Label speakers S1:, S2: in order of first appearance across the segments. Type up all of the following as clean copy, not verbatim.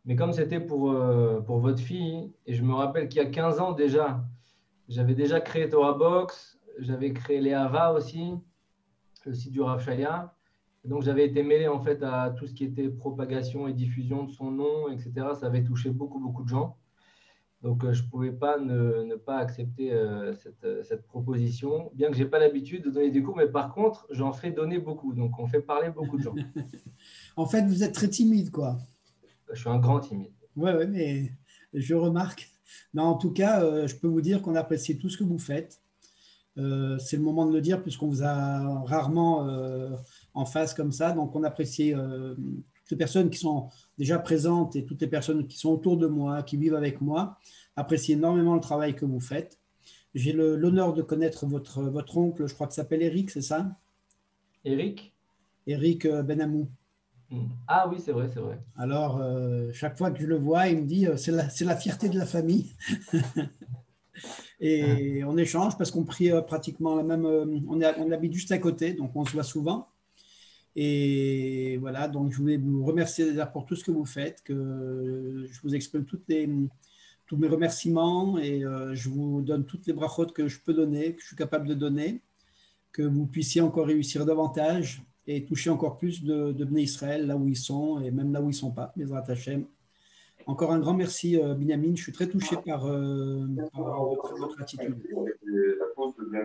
S1: Mais comme c'était pour votre fille, et je me rappelle qu'il y a 15 ans déjà, j'avais déjà créé Torah Box, j'avais créé les Hava aussi, le site du Rav Shaya. Donc j'avais été mêlé en fait à tout ce qui était propagation et diffusion de son nom, etc. Ça avait touché beaucoup, beaucoup de gens. Donc je ne pouvais pas ne pas accepter cette proposition, bien que je n'ai pas l'habitude de donner des cours, mais par contre, j'en fais donner beaucoup. Donc on fait parler beaucoup de gens.
S2: En fait, vous êtes très timide, quoi.
S1: Je suis un grand timide.
S2: Ouais, ouais, mais je remarque. Mais en tout cas, je peux vous dire qu'on apprécie tout ce que vous faites. C'est le moment de le dire puisqu'on vous a rarement en face comme ça. Donc, on apprécie toutes les personnes qui sont déjà présentes et toutes les personnes qui sont autour de moi, qui vivent avec moi, apprécient énormément le travail que vous faites. J'ai l'honneur de connaître votre oncle, je crois qu'il s'appelle Eric, c'est ça?
S1: Eric?
S2: Eric Benamou.
S1: Ah oui, c'est vrai, c'est vrai.
S2: Alors, chaque fois que je le vois, il me dit c'est la fierté de la famille. Et on échange parce qu'on prie pratiquement la même. On habite juste à côté, donc on se voit souvent. Et voilà, donc je voulais vous remercier déjà pour tout ce que vous faites, que je vous exprime tous mes remerciements et je vous donne toutes les brachot que je peux donner, que je suis capable de donner, que vous puissiez encore réussir davantage et toucher encore plus de Bnei Israël là où ils sont et même là où ils ne sont pas, Bezrat Hashem. Encore un grand merci, Binyamin. Je suis très touché par votre attitude.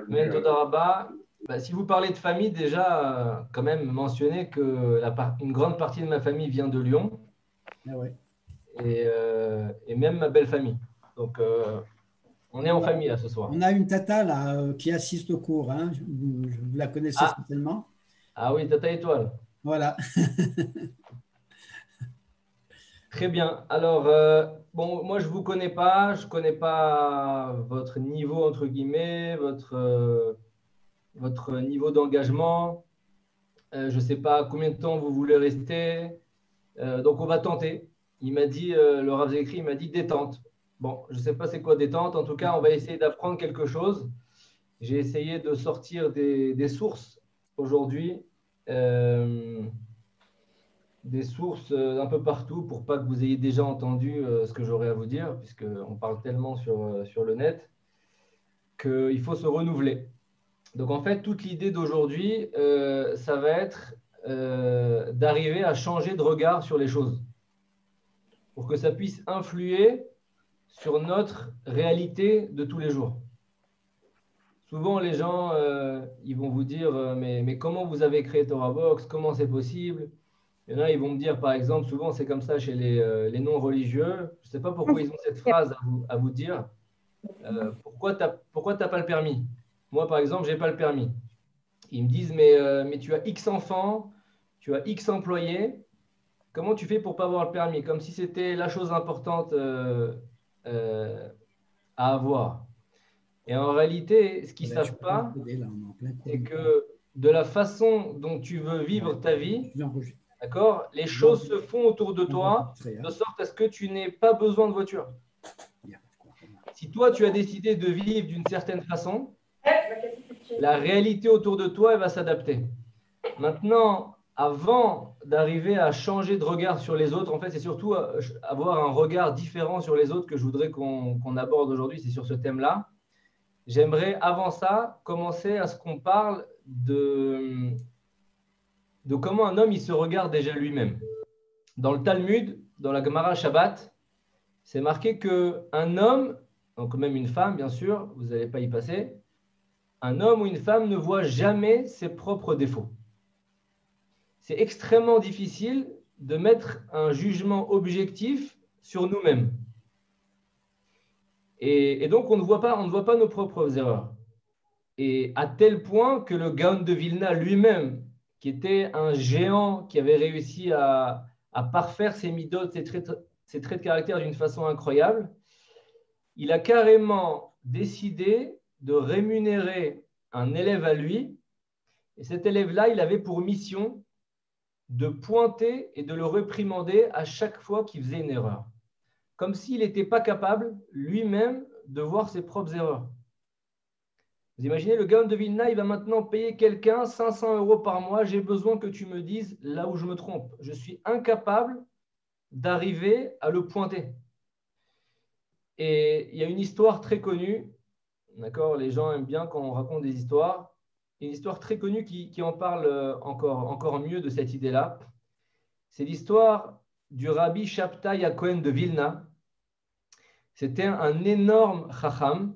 S1: Mais Toda Rabba, bah, si vous parlez de famille, déjà, quand même mentionner que une grande partie de ma famille vient de Lyon
S2: Ah ouais.
S1: et même ma belle famille. Donc, on est en famille là ce soir.
S2: On a une tata là qui assiste au cours. Hein. Vous la connaissez
S1: Ah,
S2: certainement.
S1: ah oui, Tata Étoile.
S2: Voilà.
S1: Très bien. Alors, bon, moi, je ne vous connais pas. Je ne connais pas votre niveau, entre guillemets, votre niveau d'engagement. Je ne sais pas combien de temps vous voulez rester. Donc, on va tenter. Il m'a dit, le Rav Zekri, il m'a dit détente. Bon, je ne sais pas c'est quoi détente. En tout cas, on va essayer d'apprendre quelque chose. J'ai essayé de sortir des sources aujourd'hui. Euh, des sources un peu partout pour pas que vous ayez déjà entendu ce que j'aurais à vous dire, puisqu'on parle tellement sur le net, qu'il faut se renouveler. Donc en fait, toute l'idée d'aujourd'hui, ça va être d'arriver à changer de regard sur les choses, pour que ça puisse influer sur notre réalité de tous les jours. Souvent, les gens, ils vont vous dire, mais comment vous avez créé TorahBox? Comment c'est possible? Il y en a, ils vont me dire, par exemple, souvent c'est comme ça chez les non-religieux. Je ne sais pas pourquoi ils ont cette phrase à vous dire. Pourquoi tu n'as pas le permis? Moi, par exemple, je n'ai pas le permis. Ils me disent, mais tu as X enfants, tu as X employés. Comment tu fais pour ne pas avoir le permis? Comme si c'était la chose importante euh, à avoir. Et en réalité, ce qu'ils ne
S2: Voilà, je
S1: savent
S2: peux pas
S1: pas,
S2: vous aider là, on est en plein
S1: c'est
S2: cours.
S1: que de la façon dont tu veux vivre ta vie,
S2: Je vais enregistrer.
S1: d'accord, les choses se font autour de toi de
S2: Hein.
S1: sorte à ce que tu n'aies pas besoin de voiture. Si toi, tu as décidé de vivre d'une certaine façon, la réalité autour de toi, elle va s'adapter. Maintenant, avant d'arriver à changer de regard sur les autres, en fait, c'est surtout avoir un regard différent sur les autres que je voudrais qu'on aborde aujourd'hui, c'est sur ce thème-là. J'aimerais, avant ça, commencer à ce qu'on parle de comment un homme il se regarde déjà lui-même. Dans le Talmud, dans la Gemara Shabbat, c'est marqué qu'un homme, donc même une femme, bien sûr, vous n'allez pas y passer, un homme ou une femme ne voit jamais ses propres défauts. C'est extrêmement difficile de mettre un jugement objectif sur nous-mêmes. Et donc, on ne voit pas nos propres erreurs. Et à tel point que le Gaon de Vilna lui-même, qui était un géant qui avait réussi à parfaire ses midotes, ses traits de caractère d'une façon incroyable, il a carrément décidé de rémunérer un élève à lui. Et cet élève-là, il avait pour mission de pointer et de le réprimander à chaque fois qu'il faisait une erreur. Comme s'il n'était pas capable lui-même de voir ses propres erreurs. Vous imaginez, le Gaon de Vilna, il va maintenant payer quelqu'un 500 € par mois. J'ai besoin que tu me dises là où je me trompe. Je suis incapable d'arriver à le pointer. Et il y a une histoire très connue, d'accord? Les gens aiment bien quand on raconte des histoires. Une histoire très connue qui en parle encore mieux de cette idée-là. C'est l'histoire du rabbi Shabtai HaKohen de Vilna. C'était un énorme chacham.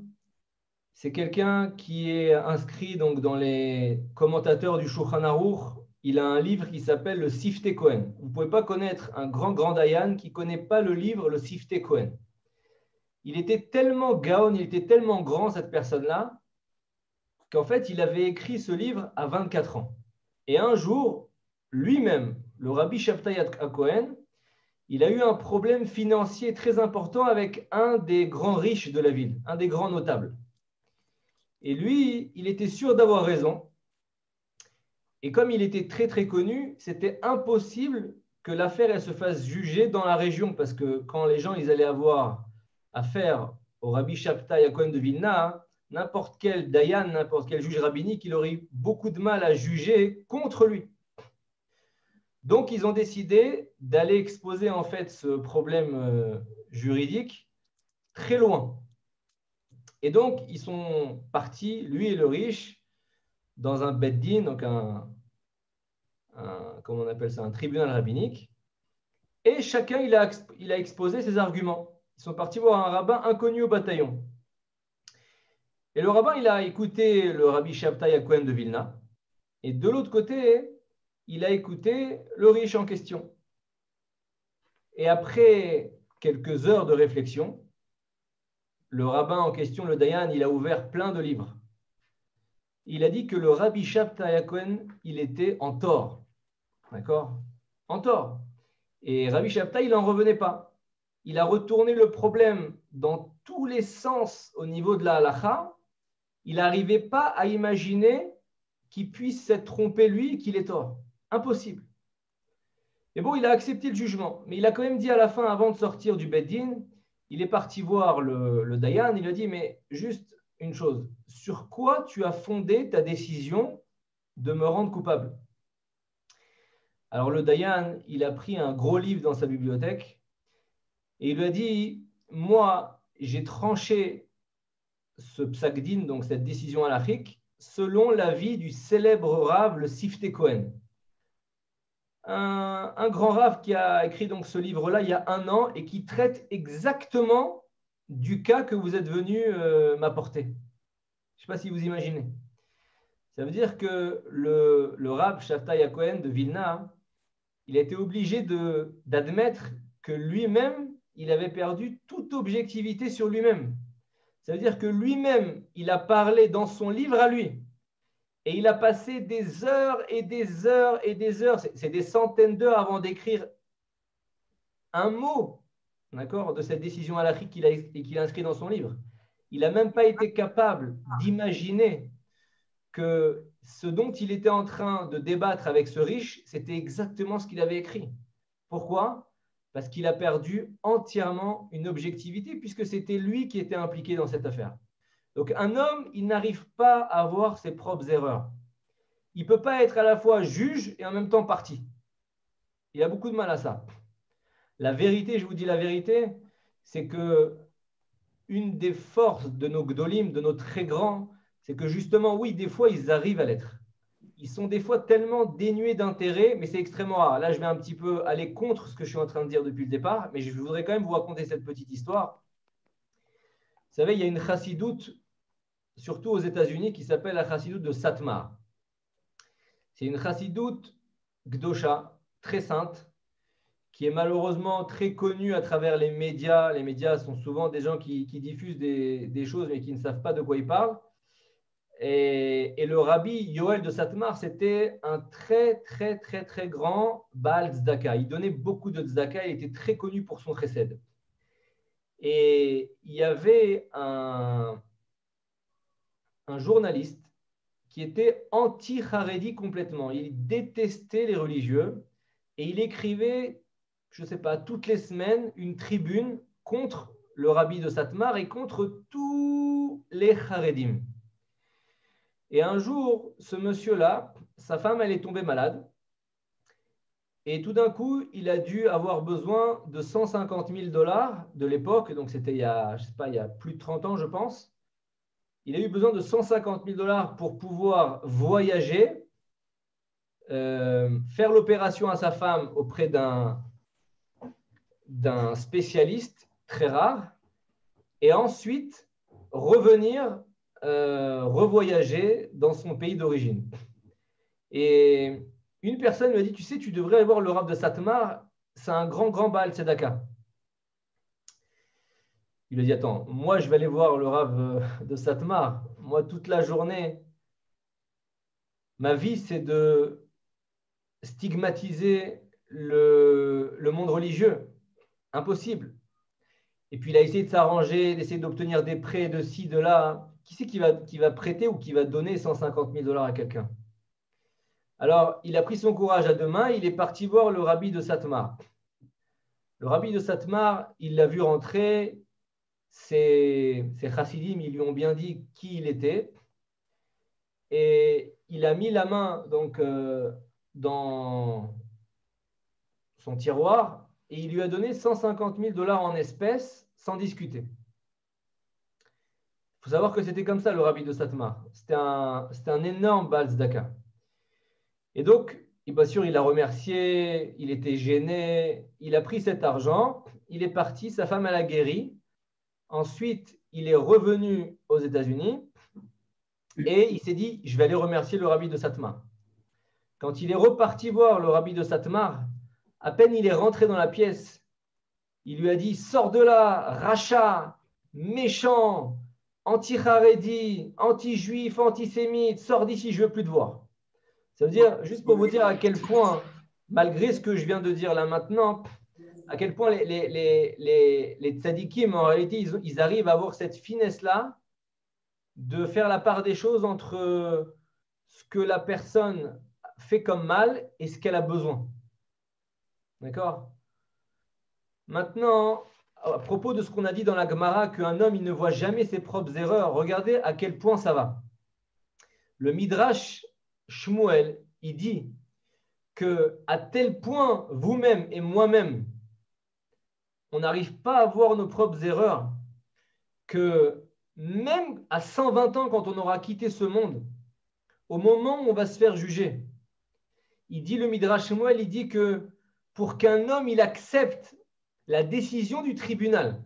S1: C'est quelqu'un qui est inscrit donc dans les commentateurs du Shulchan Aruch. Il a un livre qui s'appelle le Siftei Kohen. Vous ne pouvez pas connaître un grand dayan qui ne connaît pas le livre le Siftei Kohen. Il était tellement gaon, il était tellement grand, cette personne-là, qu'en fait, il avait écrit ce livre à 24 ans. Et un jour, lui-même, le rabbi Shabtai HaKohen, il a eu un problème financier très important avec un des grands riches de la ville, un des grands notables. Et lui, il était sûr d'avoir raison. Et comme il était très connu, c'était impossible que l'affaire elle se fasse juger dans la région, parce que quand les gens ils allaient avoir affaire au rabbi Shabtai HaKohen de Vilna, n'importe quel dayan, n'importe quel juge rabbinique, il aurait eu beaucoup de mal à juger contre lui. Donc, ils ont décidé d'aller exposer en fait ce problème juridique très loin. Et donc, ils sont partis, lui et le riche, dans un beth din, donc comment on appelle ça, un tribunal rabbinique. Et chacun, il a exposé ses arguments. Ils sont partis voir un rabbin inconnu au bataillon. Et le rabbin, il a écouté le rabbi Shabtai HaKohen de Vilna. Et de l'autre côté, il a écouté le riche en question. Et après quelques heures de réflexion, le rabbin en question, le dayan, il a ouvert plein de livres. Il a dit que le rabbi Shabtai HaKohen, il était en tort. D'accord? En tort. Et Rabbi Shabtai, il n'en revenait pas. Il a retourné le problème dans tous les sens au niveau de la halacha. Il n'arrivait pas à imaginer qu'il puisse s'être trompé lui et qu'il ait tort. Impossible. Et bon, il a accepté le jugement. Mais il a quand même dit à la fin, avant de sortir du beth din, il est parti voir le dayan. Il a dit, mais juste une chose, sur quoi tu as fondé ta décision de me rendre coupable? Alors le dayan, il a pris un gros livre dans sa bibliothèque et il lui a dit, moi, j'ai tranché ce psak-din, donc cette décision halachique, selon l'avis du célèbre rave, le Siftei Kohen. Un grand rave qui a écrit donc ce livre-là il y a 1 an et qui traite exactement du cas que vous êtes venu m'apporter. Je ne sais pas si vous imaginez. Ça veut dire que le rave Shabtai HaKohen de Vilna, il a été obligé d'admettre que lui-même, il avait perdu toute objectivité sur lui-même. Ça veut dire que lui-même, il a parlé dans son livre à lui. Et il a passé des heures et des heures et des heures, c'est des centaines d'heures avant d'écrire un mot, d'accord, de cette décision halachique qu'il a inscrit dans son livre. Il n'a même pas été capable d'imaginer que ce dont il était en train de débattre avec ce riche, c'était exactement ce qu'il avait écrit. Pourquoi? Parce qu'il a perdu entièrement une objectivité, puisque c'était lui qui était impliqué dans cette affaire. Donc un homme, il n'arrive pas à voir ses propres erreurs. Il ne peut pas être à la fois juge et en même temps parti. Il a beaucoup de mal à ça. La vérité, je vous dis la vérité, c'est que une des forces de nos gdolim, de nos très grands, c'est que justement, oui, des fois, ils arrivent à l'être. Ils sont des fois tellement dénués d'intérêt, mais c'est extrêmement rare. Là, je vais un petit peu aller contre ce que je suis en train de dire depuis le départ, mais je voudrais quand même vous raconter cette petite histoire. Vous savez, il y a une chassidoute, surtout aux États-Unis, qui s'appelle la chassidoute de Satmar. C'est une chassidoute gdosha, très sainte, qui est malheureusement très connue à travers les médias. Les médias sont souvent des gens qui diffusent des choses, mais qui ne savent pas de quoi ils parlent. Et le rabbi Yoel de Satmar, c'était un très grand Baal Tzedaka. Il donnait beaucoup de Tzedaka, il était très connu pour son chesed. Et il y avait un journaliste qui était anti-Haredi complètement. Il détestait les religieux et il écrivait, je ne sais pas, toutes les semaines, une tribune contre le rabbi de Satmar et contre tous les Haredim. Et un jour, ce monsieur-là, sa femme, elle est tombée malade. Et tout d'un coup, il a dû avoir besoin de 150 000 dollars de l'époque. Donc, c'était il y a, je sais pas, il y a plus de 30 ans, je pense. Il a eu besoin de 150 000 dollars pour pouvoir voyager, faire l'opération à sa femme auprès d'un spécialiste très rare et ensuite revenir revoyager dans son pays d'origine. Et une personne m'a dit, tu sais, tu devrais aller voir le Rav de Satmar, c'est un grand, grand Baal Tzedaka. Il lui a dit, attends, moi je vais aller voir le Rav de Satmar. Moi, toute la journée, ma vie, c'est de stigmatiser le monde religieux. Impossible. Et puis, il a essayé de s'arranger, d'essayer d'obtenir des prêts de ci, de là. Qui c'est qui va prêter ou qui va donner 150 000 dollars à quelqu'un? Alors, il a pris son courage à deux mains, il est parti voir le rabbi de Satmar. Le rabbi de Satmar, il l'a vu rentrer, ses chassidim, ils lui ont bien dit qui il était. Et il a mis la main donc, dans son tiroir et il lui a donné 150 000 dollars en espèces sans discuter. Il faut savoir que c'était comme ça le rabbi de Satmar. C'était un énorme Baal Tzedaka. Et donc, bien sûr, il a remercié, il était gêné, il a pris cet argent, il est parti, sa femme elle a guéri. Ensuite, il est revenu aux États-Unis et il s'est dit, je vais aller remercier le rabbi de Satmar. Quand il est reparti voir le rabbi de Satmar, à peine il est rentré dans la pièce, il lui a dit, sors de là, rachat, méchant, anti-Haredi, anti-juif, antisémite, sors d'ici, je ne veux plus te voir. Ça veut dire, juste pour vous dire à quel point, malgré ce que je viens de dire là maintenant, à quel point les tzadikim, en réalité, ils arrivent à avoir cette finesse-là de faire la part des choses entre ce que la personne fait comme mal et ce qu'elle a besoin. D'accord? Maintenant, à propos de ce qu'on a dit dans la Gemara, qu'un homme, il ne voit jamais ses propres erreurs, regardez à quel point ça va. Le Midrash Shmuel, il dit que à tel point, vous-même et moi-même, on n'arrive pas à voir nos propres erreurs, que même à 120 ans, quand on aura quitté ce monde, au moment où on va se faire juger, il dit, le Midrash Shmuel, il dit que pour qu'un homme, il accepte la décision du tribunal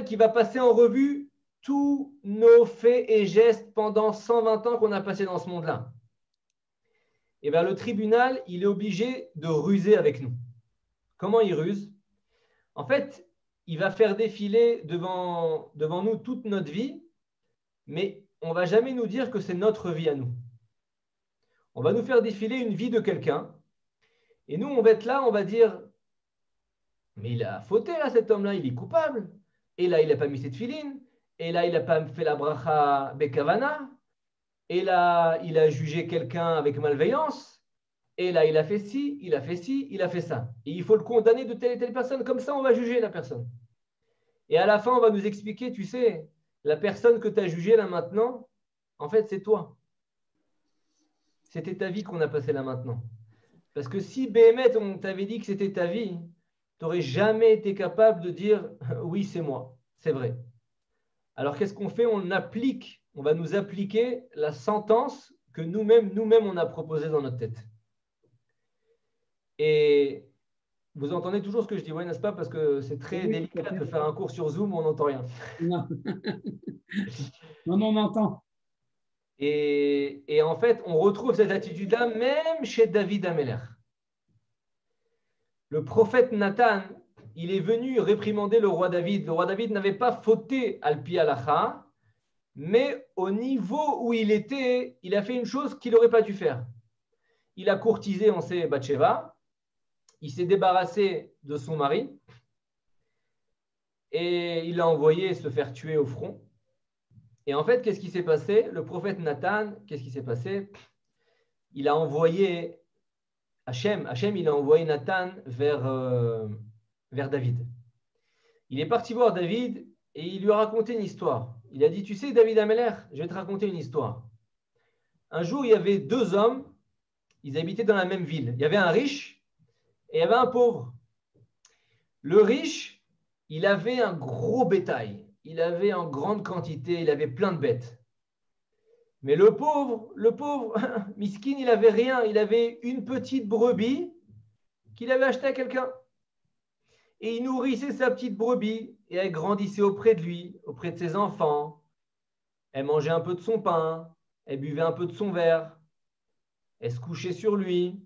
S1: qui va passer en revue tous nos faits et gestes pendant 120 ans qu'on a passé dans ce monde-là. Et bien le tribunal, il est obligé de ruser avec nous. Comment il ruse? En fait, il va faire défiler devant nous toute notre vie, mais on ne va jamais nous dire que c'est notre vie à nous. On va nous faire défiler une vie de quelqu'un, et nous, on va être là, on va dire, mais il a fauté là, cet homme-là, il est coupable. Et là, il n'a pas mis cette filine. Et là, il n'a pas fait la bracha bekavana. Et là, il a jugé quelqu'un avec malveillance. Et là, il a fait ci, il a fait ci, il a fait ça. Et il faut le condamner de telle et telle personne. Comme ça, on va juger la personne. Et à la fin, on va nous expliquer, tu sais, la personne que tu as jugée là maintenant, en fait, c'est toi. C'était ta vie qu'on a passée là maintenant. Parce que si Béhémet, on t'avait dit que c'était ta vie, tu n'aurais jamais été capable de dire oui, c'est moi, c'est vrai. Alors qu'est-ce qu'on fait? On va nous appliquer la sentence que nous-mêmes, on a proposée dans notre tête. Et vous entendez toujours ce que je dis, oui, n'est-ce pas? Parce que c'est très délicat de faire un cours sur Zoom où on n'entend rien.
S2: Non. Non, on entend.
S1: Et en fait, on retrouve cette attitude-là même chez David Améler. Le prophète Nathan, il est venu réprimander le roi David. Le roi David n'avait pas fauté al-pi halacha, mais au niveau où il était, il a fait une chose qu'il n'aurait pas dû faire. Il a courtisé, on sait, Bathsheba, il s'est débarrassé de son mari et il l'a envoyé se faire tuer au front. Et en fait, qu'est-ce qui s'est passé? Le prophète Nathan, qu'est-ce qui s'est passé? Il a envoyé Hachem, il a envoyé Nathan vers David. Il est parti voir David et il lui a raconté une histoire. Il a dit, tu sais, David Améler, je vais te raconter une histoire. Un jour, il y avait deux hommes, ils habitaient dans la même ville. Il y avait un riche et il y avait un pauvre. Le riche, il avait un gros bétail. Il avait en grande quantité, il avait plein de bêtes. Mais le pauvre, miskin, il n'avait rien. Il avait une petite brebis qu'il avait achetée à quelqu'un. Et il nourrissait sa petite brebis et elle grandissait auprès de lui, auprès de ses enfants. Elle mangeait un peu de son pain, elle buvait un peu de son verre, elle se couchait sur lui.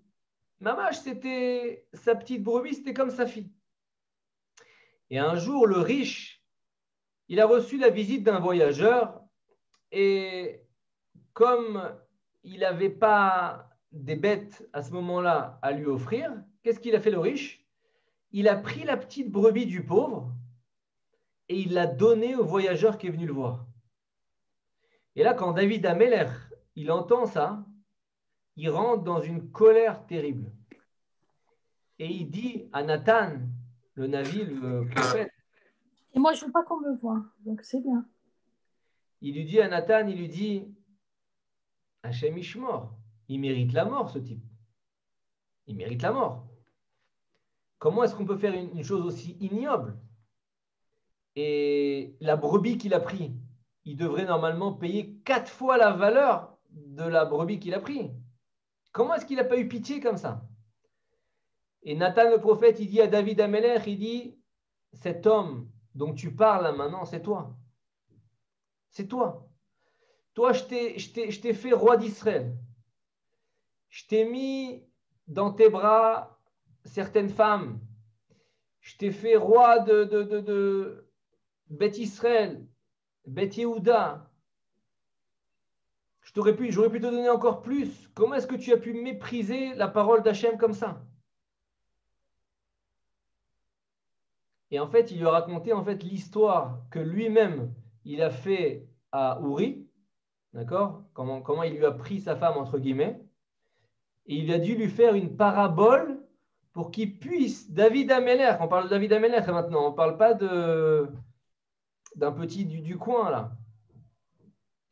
S1: Mamache, c'était sa petite brebis, c'était comme sa fille. Et un jour, le riche, il a reçu la visite d'un voyageur et comme il n'avait pas des bêtes à ce moment-là à lui offrir, qu'est-ce qu'il a fait le riche? Il a pris la petite brebis du pauvre et il l'a donnée au voyageur qui est venu le voir. Et là, quand David Ameller, il entend ça, il rentre dans une colère terrible. Et il dit à Nathan, le Navi, le prophète,
S3: Et moi, je ne veux pas qu'on me voie, donc c'est bien.
S1: il lui dit à Nathan, il lui dit, Hachem Ishmor, il mérite la mort, ce type. Il mérite la mort. Comment est-ce qu'on peut faire une chose aussi ignoble? Et la brebis qu'il a pris, il devrait normalement payer 4 fois la valeur de la brebis qu'il a pris. Comment est-ce qu'il n'a pas eu pitié comme ça? Et Nathan le prophète, il dit à David Ameller, il dit, cet homme dont tu parles là maintenant, c'est toi. C'est toi. Toi, je t'ai fait roi d'Israël. Je t'ai mis dans tes bras certaines femmes. Je t'ai fait roi de Beth Israël, Beth Yehuda. J'aurais pu te donner encore plus. Comment est-ce que tu as pu mépriser la parole d'Hachem comme ça? Et en fait, il lui a raconté l'histoire que lui-même, il a fait à Uri, d'accord? Comment il lui a pris sa femme, entre guillemets. Et il a dû lui faire une parabole pour qu'il puisse, David Ameller, on parle de David Ameller maintenant, on ne parle pas d'un petit du coin là.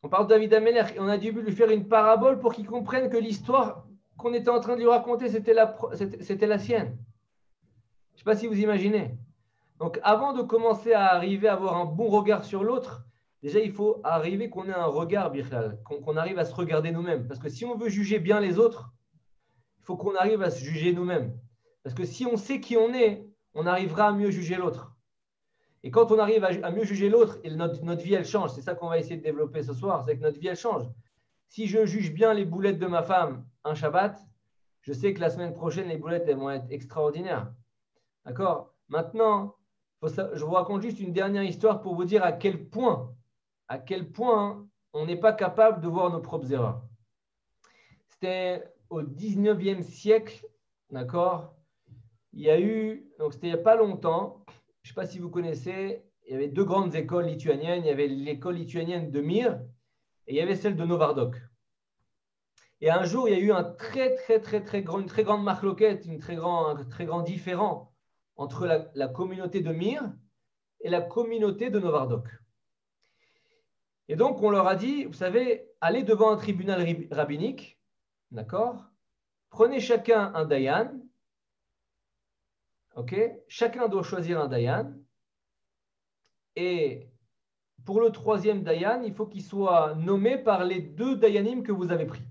S1: On parle de David Ameller et on a dû lui faire une parabole pour qu'il comprenne que l'histoire qu'on était en train de lui raconter, c'était la sienne. Je ne sais pas si vous imaginez. Donc, avant de commencer à arriver à avoir un bon regard sur l'autre, déjà, il faut arriver qu'on ait un regard, Birchal, qu'on arrive à se regarder nous-mêmes. Parce que si on veut juger bien les autres, il faut qu'on arrive à se juger nous-mêmes. Parce que si on sait qui on est, on arrivera à mieux juger l'autre. Et quand on arrive à mieux juger l'autre, et notre vie, elle change. C'est ça qu'on va essayer de développer ce soir, c'est que notre vie, elle change. Si je juge bien les boulettes de ma femme un Shabbat, je sais que la semaine prochaine, les boulettes, elles vont être extraordinaires. D'accord? Maintenant, je vous raconte juste une dernière histoire pour vous dire à quel point on n'est pas capable de voir nos propres erreurs. C'était au 19e siècle, d'accord? Il y a eu, donc c'était il n'y a pas longtemps, je ne sais pas si vous connaissez, il y avait 2 grandes écoles lituaniennes. Il y avait l'école lituanienne de Mir et il y avait celle de Novardok. Et un jour, il y a eu une très grande marloquette, un très grand différend entre la communauté de Mir et la communauté de Novardok. Et donc, on leur a dit, vous savez, allez devant un tribunal rabbinique, d'accord? Prenez chacun un dayan, ok? Chacun doit choisir un dayan. Et pour le 3e dayan, il faut qu'il soit nommé par les 2 dayanim que vous avez pris.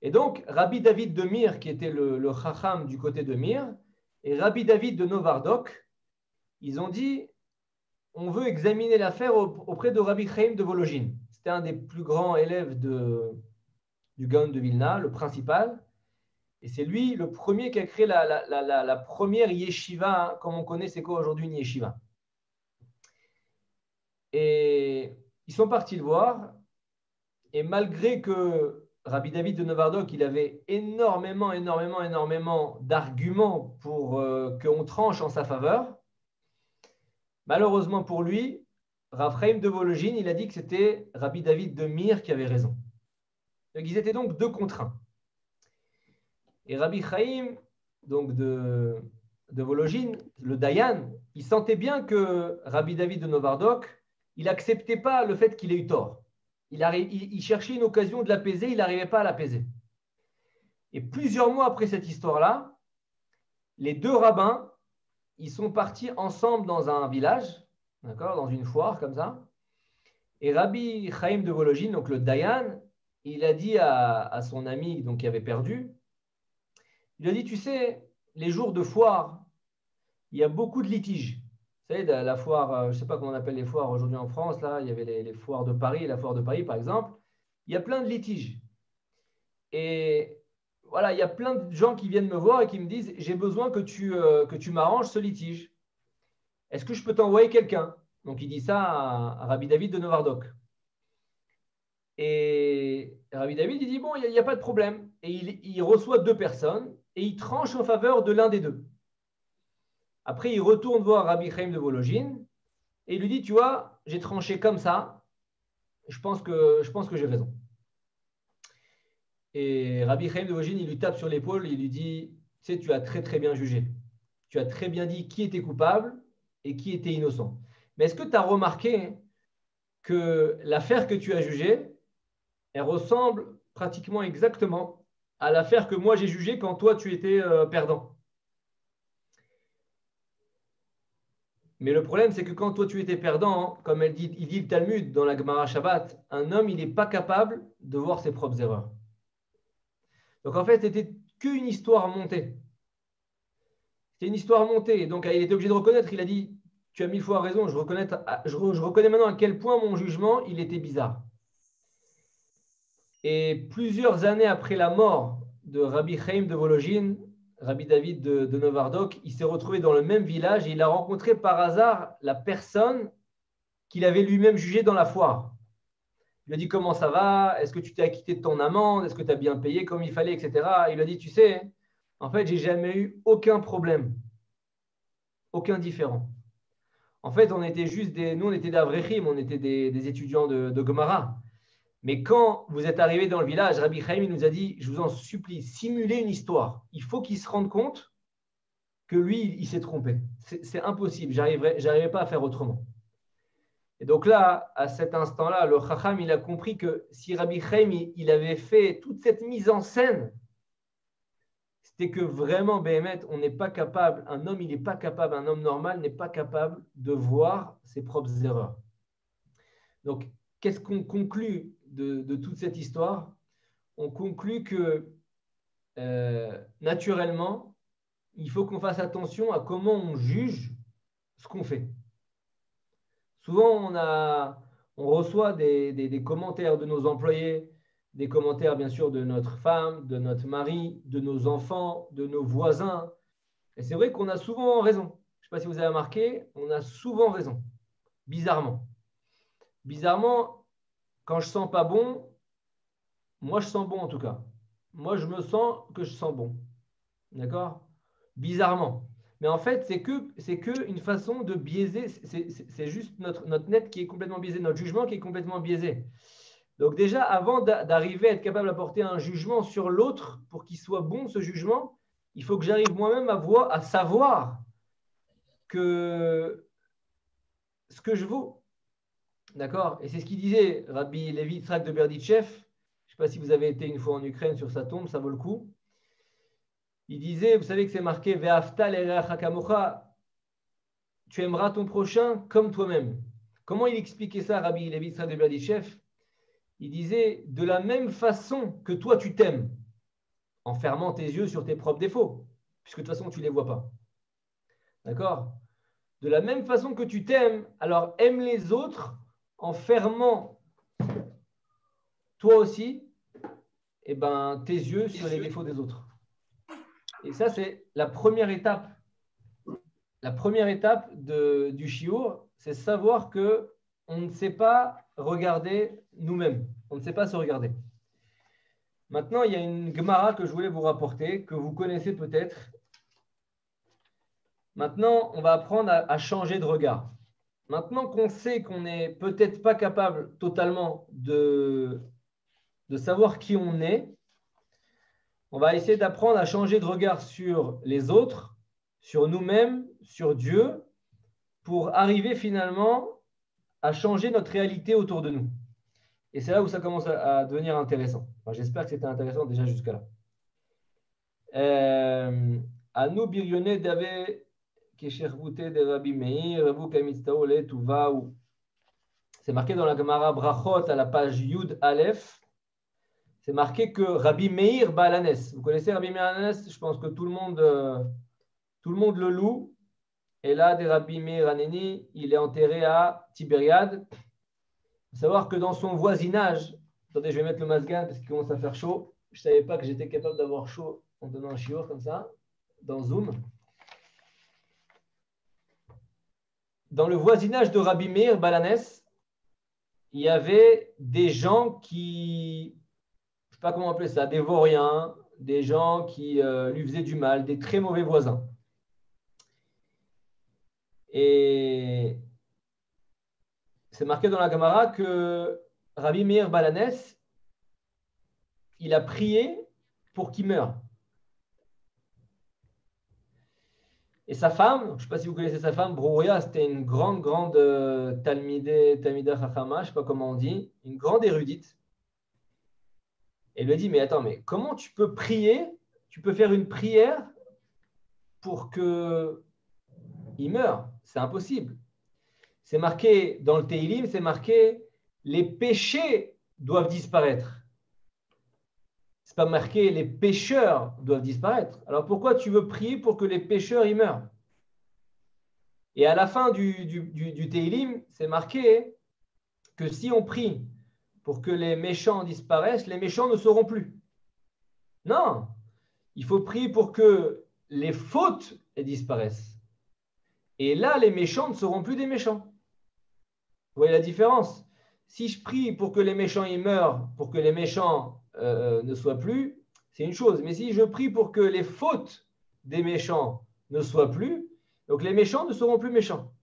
S1: Et donc, Rabbi David de Mir, qui était le chacham du côté de Mir, et Rabbi David de Novardok, ils ont dit, on veut examiner l'affaire auprès de Rabbi Chaim de Vologine. C'était un des plus grands élèves du Gaon de Vilna, le principal. Et c'est lui le premier qui a créé la première yeshiva, hein, comme on connaît, c'est quoi aujourd'hui une yeshiva. Et ils sont partis le voir. Et malgré que Rabbi David de Novardok, il avait énormément d'arguments pour qu'on tranche en sa faveur, malheureusement pour lui, Rav Chaim de Vologine, il a dit que c'était Rabbi David de Mir qui avait raison. Donc, ils étaient donc 2 contre 1. Et Rabbi Chaim, donc de Vologine, le Dayan, il sentait bien que Rabbi David de Novardok, il n'acceptait pas le fait qu'il ait eu tort. Il cherchait une occasion de l'apaiser, il n'arrivait pas à l'apaiser. Et plusieurs mois après cette histoire-là, les deux rabbins, ils sont partis ensemble dans un village, d'accord, dans une foire comme ça. Et Rabbi Chaim de Volojine, donc le Dayan, il a dit à son ami donc, qui avait perdu, il a dit, tu sais, les jours de foire, il y a beaucoup de litiges. Vous savez, la foire, je ne sais pas comment on appelle les foires aujourd'hui en France, là, il y avait les foires de Paris, la foire de Paris par exemple. Il y a plein de litiges. Et voilà, il y a plein de gens qui viennent me voir et qui me disent, j'ai besoin que tu m'arranges ce litige. Est-ce que je peux t'envoyer quelqu'un? Donc il dit ça à Rabbi David de Novardok. Et Rabbi David, il dit, bon, il n'y a pas de problème. Et il reçoit deux personnes et il tranche en faveur de l'un des deux. Après, il retourne voir Rabbi Chaim de Volojine et il lui dit, tu vois, j'ai tranché comme ça, je pense que j'ai raison. Et Rabbi Chaim de Volojine, il lui tape sur l'épaule, il lui dit, tu sais, tu as très très bien jugé. Tu as très bien dit qui était coupable et qui était innocent. Mais est-ce que tu as remarqué que l'affaire que tu as jugée, elle ressemble pratiquement exactement à l'affaire que moi j'ai jugée quand toi tu étais perdant. Mais le problème, c'est que quand toi tu étais perdant, comme il dit le Talmud dans la Gemara Shabbat, un homme, il n'est pas capable de voir ses propres erreurs. Donc en fait, c'était qu'une histoire montée. C'était une histoire montée. Donc il était obligé de reconnaître, il a dit, tu as 1000 fois raison, je reconnais maintenant à quel point mon jugement, il était bizarre. Et plusieurs années après la mort de Rabbi Chaim de Volojine, Rabbi David de Novardok, il s'est retrouvé dans le même village et il a rencontré par hasard la personne qu'il avait lui-même jugée dans la foire. Il lui a dit comment ça va, est-ce que tu t'es acquitté de ton amende, est-ce que tu as bien payé comme il fallait, etc. Il lui a dit, tu sais, en fait, j'ai jamais eu aucun problème, aucun différent. En fait, nous, on était d'Avrechim, on était des étudiants de Gemara. Mais quand vous êtes arrivé dans le village, Rabbi Chaim il nous a dit, je vous en supplie, simulez une histoire. Il faut qu'il se rende compte que lui, il s'est trompé. C'est impossible, j'arriverai pas à faire autrement. Et donc là, à cet instant-là, le Chacham, il a compris que si Rabbi Chaim il avait fait toute cette mise en scène, c'était que vraiment, Béhémet, on n'est pas capable, un homme, il n'est pas capable, un homme normal n'est pas capable de voir ses propres erreurs. Donc, qu'est-ce qu'on conclut de toute cette histoire? On conclut que naturellement, il faut qu'on fasse attention à comment on juge ce qu'on fait. Souvent, on reçoit des commentaires de nos employés, des commentaires bien sûr de notre femme, de notre mari, de nos enfants, de nos voisins. Et c'est vrai qu'on a souvent raison. Je ne sais pas si vous avez remarqué, on a souvent raison, bizarrement. Bizarrement, quand je ne sens pas bon, moi je sens bon en tout cas. Moi je me sens que je sens bon. D'accord? Bizarrement. Mais en fait, c'est que une façon de biaiser. C'est juste notre net qui est complètement biaisé, notre jugement qui est complètement biaisé. Donc déjà, avant d'arriver à être capable d'apporter un jugement sur l'autre pour qu'il soit bon ce jugement, il faut que j'arrive moi-même à savoir que ce que je vaux. D'accord? Et c'est ce qu'il disait Rabbi Levi Yitzhak de Berditchev. Je ne sais pas si vous avez été une fois en Ukraine sur sa tombe, ça vaut le coup. Il disait, vous savez que c'est marqué Ve'afta l'ereacha kamocha, tu aimeras ton prochain comme toi-même. Comment il expliquait ça, Rabbi Levi Yitzhak de Berditchev? Il disait, de la même façon que toi tu t'aimes, en fermant tes yeux sur tes propres défauts, puisque de toute façon tu ne les vois pas. D'accord? De la même façon que tu t'aimes, alors aime les autres en fermant toi aussi tes yeux sur les défauts des autres. Et ça, c'est la première étape. La première étape du shiur, c'est savoir qu'on ne sait pas regarder nous-mêmes. On ne sait pas se regarder. Maintenant, il y a une Gemara que je voulais vous rapporter, que vous connaissez peut-être. Maintenant, on va apprendre à changer de regard. Maintenant qu'on sait qu'on n'est peut-être pas capable totalement de savoir qui on est, on va essayer d'apprendre à changer de regard sur les autres, sur nous-mêmes, sur Dieu, pour arriver finalement à changer notre réalité autour de nous. Et c'est là où ça commence à devenir intéressant. Enfin, j'espère que c'était intéressant déjà jusqu'à là. Anu biryone dave keshervute de Rabbi Meir, Ravu kamitztao le tuvaou. C'est marqué dans la Gemara Brachot à la page Yud Aleph. C'est marqué que Rabbi Meir Balanes. Vous connaissez Rabbi Meir Balanes? Je pense que tout le monde le loue. Et là, des Rabbi Meir Haneni, il est enterré à Tibériade. Il faut savoir que dans son voisinage, attendez, je vais mettre le masgan parce qu'il commence à faire chaud. Je ne savais pas que j'étais capable d'avoir chaud en donnant un shiur comme ça, dans Zoom. Dans le voisinage de Rabbi Meir Balanes, il y avait des gens qui, je ne sais pas comment appeler ça, des vauriens, des gens qui lui faisaient du mal, des très mauvais voisins. Et c'est marqué dans la Gemara que Rabbi Meir Balanes, il a prié pour qu'il meure. Et sa femme, je ne sais pas si vous connaissez sa femme, Brouria, c'était une grande Talmida Chachama, je ne sais pas comment on dit, une grande érudite. Elle lui a dit, mais attends, mais comment tu peux prier, tu peux faire une prière pour qu'il meure? C'est impossible. C'est marqué dans le Teilim, c'est marqué, les péchés doivent disparaître. C'est pas marqué les pécheurs doivent disparaître. Alors pourquoi tu veux prier pour que les pécheurs y meurent? Et à la fin du Teilim, c'est marqué que si on prie pour que les méchants disparaissent, les méchants ne seront plus. Non, il faut prier pour que les fautes disparaissent. Et là, les méchants ne seront plus des méchants. Vous voyez la différence? Si je prie pour que les méchants y meurent, pour que les méchants ne soient plus, c'est une chose. Mais si je prie pour que les fautes des méchants ne soient plus, donc les méchants ne seront plus méchants.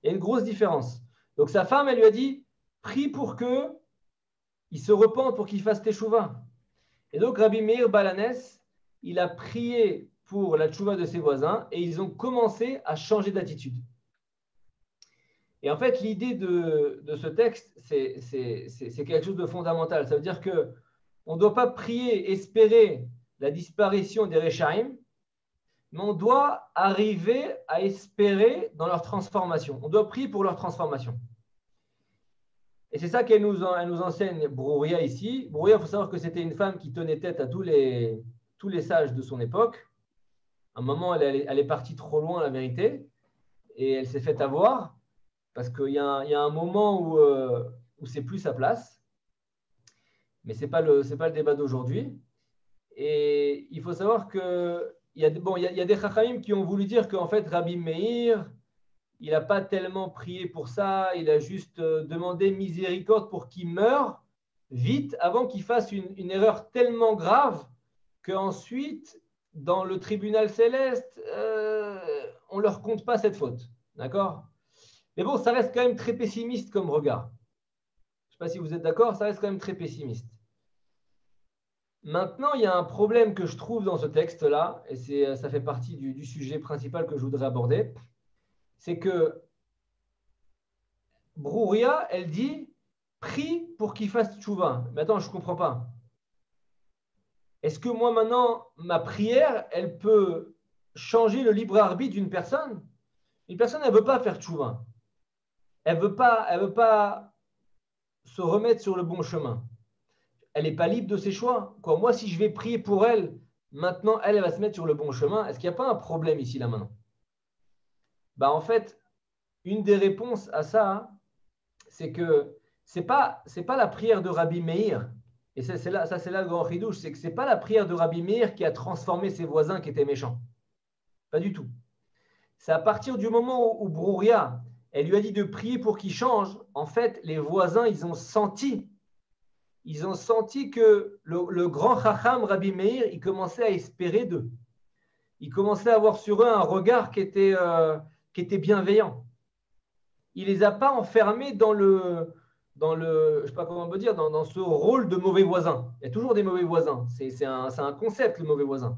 S1: Il y a une grosse différence. Donc sa femme, elle lui a dit, prie pour qu'il se repente, pour qu'il fasse teshuva. Et donc Rabbi Meir Balanes, il a prié pour la teshuva de ses voisins et ils ont commencé à changer d'attitude. Et en fait, l'idée de ce texte, c'est quelque chose de fondamental. Ça veut dire qu'on ne doit pas prier, espérer la disparition des Rechaim, mais on doit arriver à espérer dans leur transformation. On doit prier pour leur transformation. Et c'est ça qu'elle nous enseigne Brouria ici. Brouria, il faut savoir que c'était une femme qui tenait tête à tous les sages de son époque. À un moment, elle est partie trop loin, la vérité, et elle s'est faite avoir. Parce qu'il y a un moment où c'est plus sa place. Mais ce n'est pas le débat d'aujourd'hui. Et il faut savoir qu'il y a des Chachamim qui ont voulu dire qu'en fait, Rabbi Meir, il n'a pas tellement prié pour ça. Il a juste demandé miséricorde pour qu'il meure vite avant qu'il fasse une erreur tellement grave qu'ensuite, dans le tribunal céleste, on ne leur compte pas cette faute. D'accord ? Mais bon, ça reste quand même très pessimiste comme regard. Je ne sais pas si vous êtes d'accord, ça reste quand même très pessimiste. Maintenant, il y a un problème que je trouve dans ce texte-là, et ça fait partie du sujet principal que je voudrais aborder, c'est que Brouria, elle dit « prie pour qu'il fasse tchouva ». Mais attends, je ne comprends pas. Est-ce que moi, maintenant, ma prière, elle peut changer le libre arbitre d'une personne? Une personne, elle ne veut pas faire tchouva. Elle veut pas se remettre sur le bon chemin. Elle n'est pas libre de ses choix. Moi, si je vais prier pour elle, maintenant, elle va se mettre sur le bon chemin. Est-ce qu'il n'y a pas un problème ici, là, maintenant? En fait, une des réponses à ça, c'est que ce n'est pas la prière de Rabbi Meir. Et c'est là le grand chidouche, c'est que ce n'est pas la prière de Rabbi Meir qui a transformé ses voisins qui étaient méchants. Pas du tout. C'est à partir du moment où Brouria, elle lui a dit de prier pour qu'il change. En fait, les voisins, ils ont senti que le grand Chacham Rabbi Meir, il commençait à espérer d'eux. Il commençait à avoir sur eux un regard qui était bienveillant. Il ne les a pas enfermés dans le je sais pas comment on peut dire, dans ce rôle de mauvais voisin. Il y a toujours des mauvais voisins. C'est un concept, le mauvais voisin.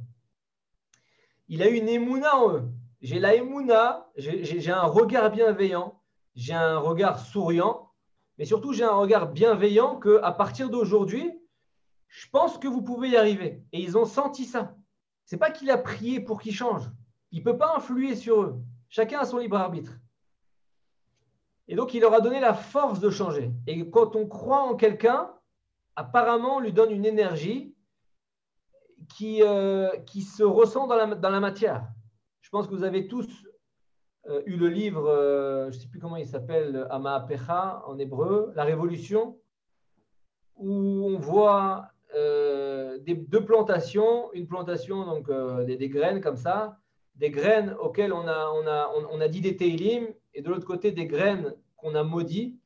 S1: Il a eu une émouna en eux. J'ai la émouna, j'ai un regard bienveillant, j'ai un regard souriant, mais surtout j'ai un regard bienveillant qu'à partir d'aujourd'hui, je pense que vous pouvez y arriver. Et ils ont senti ça. Ce n'est pas qu'il a prié pour qu'ils changent. Il ne peut pas influer sur eux. Chacun a son libre arbitre. Et donc, il leur a donné la force de changer. Et quand on croit en quelqu'un, apparemment, on lui donne une énergie qui se ressent dans la matière. Je pense que vous avez tous eu le livre, je ne sais plus comment il s'appelle, Amaapecha en hébreu, La Révolution, où on voit deux plantations, une plantation, donc des graines comme ça, des graines auxquelles on a dit des Teilim, et de l'autre côté des graines qu'on a maudit.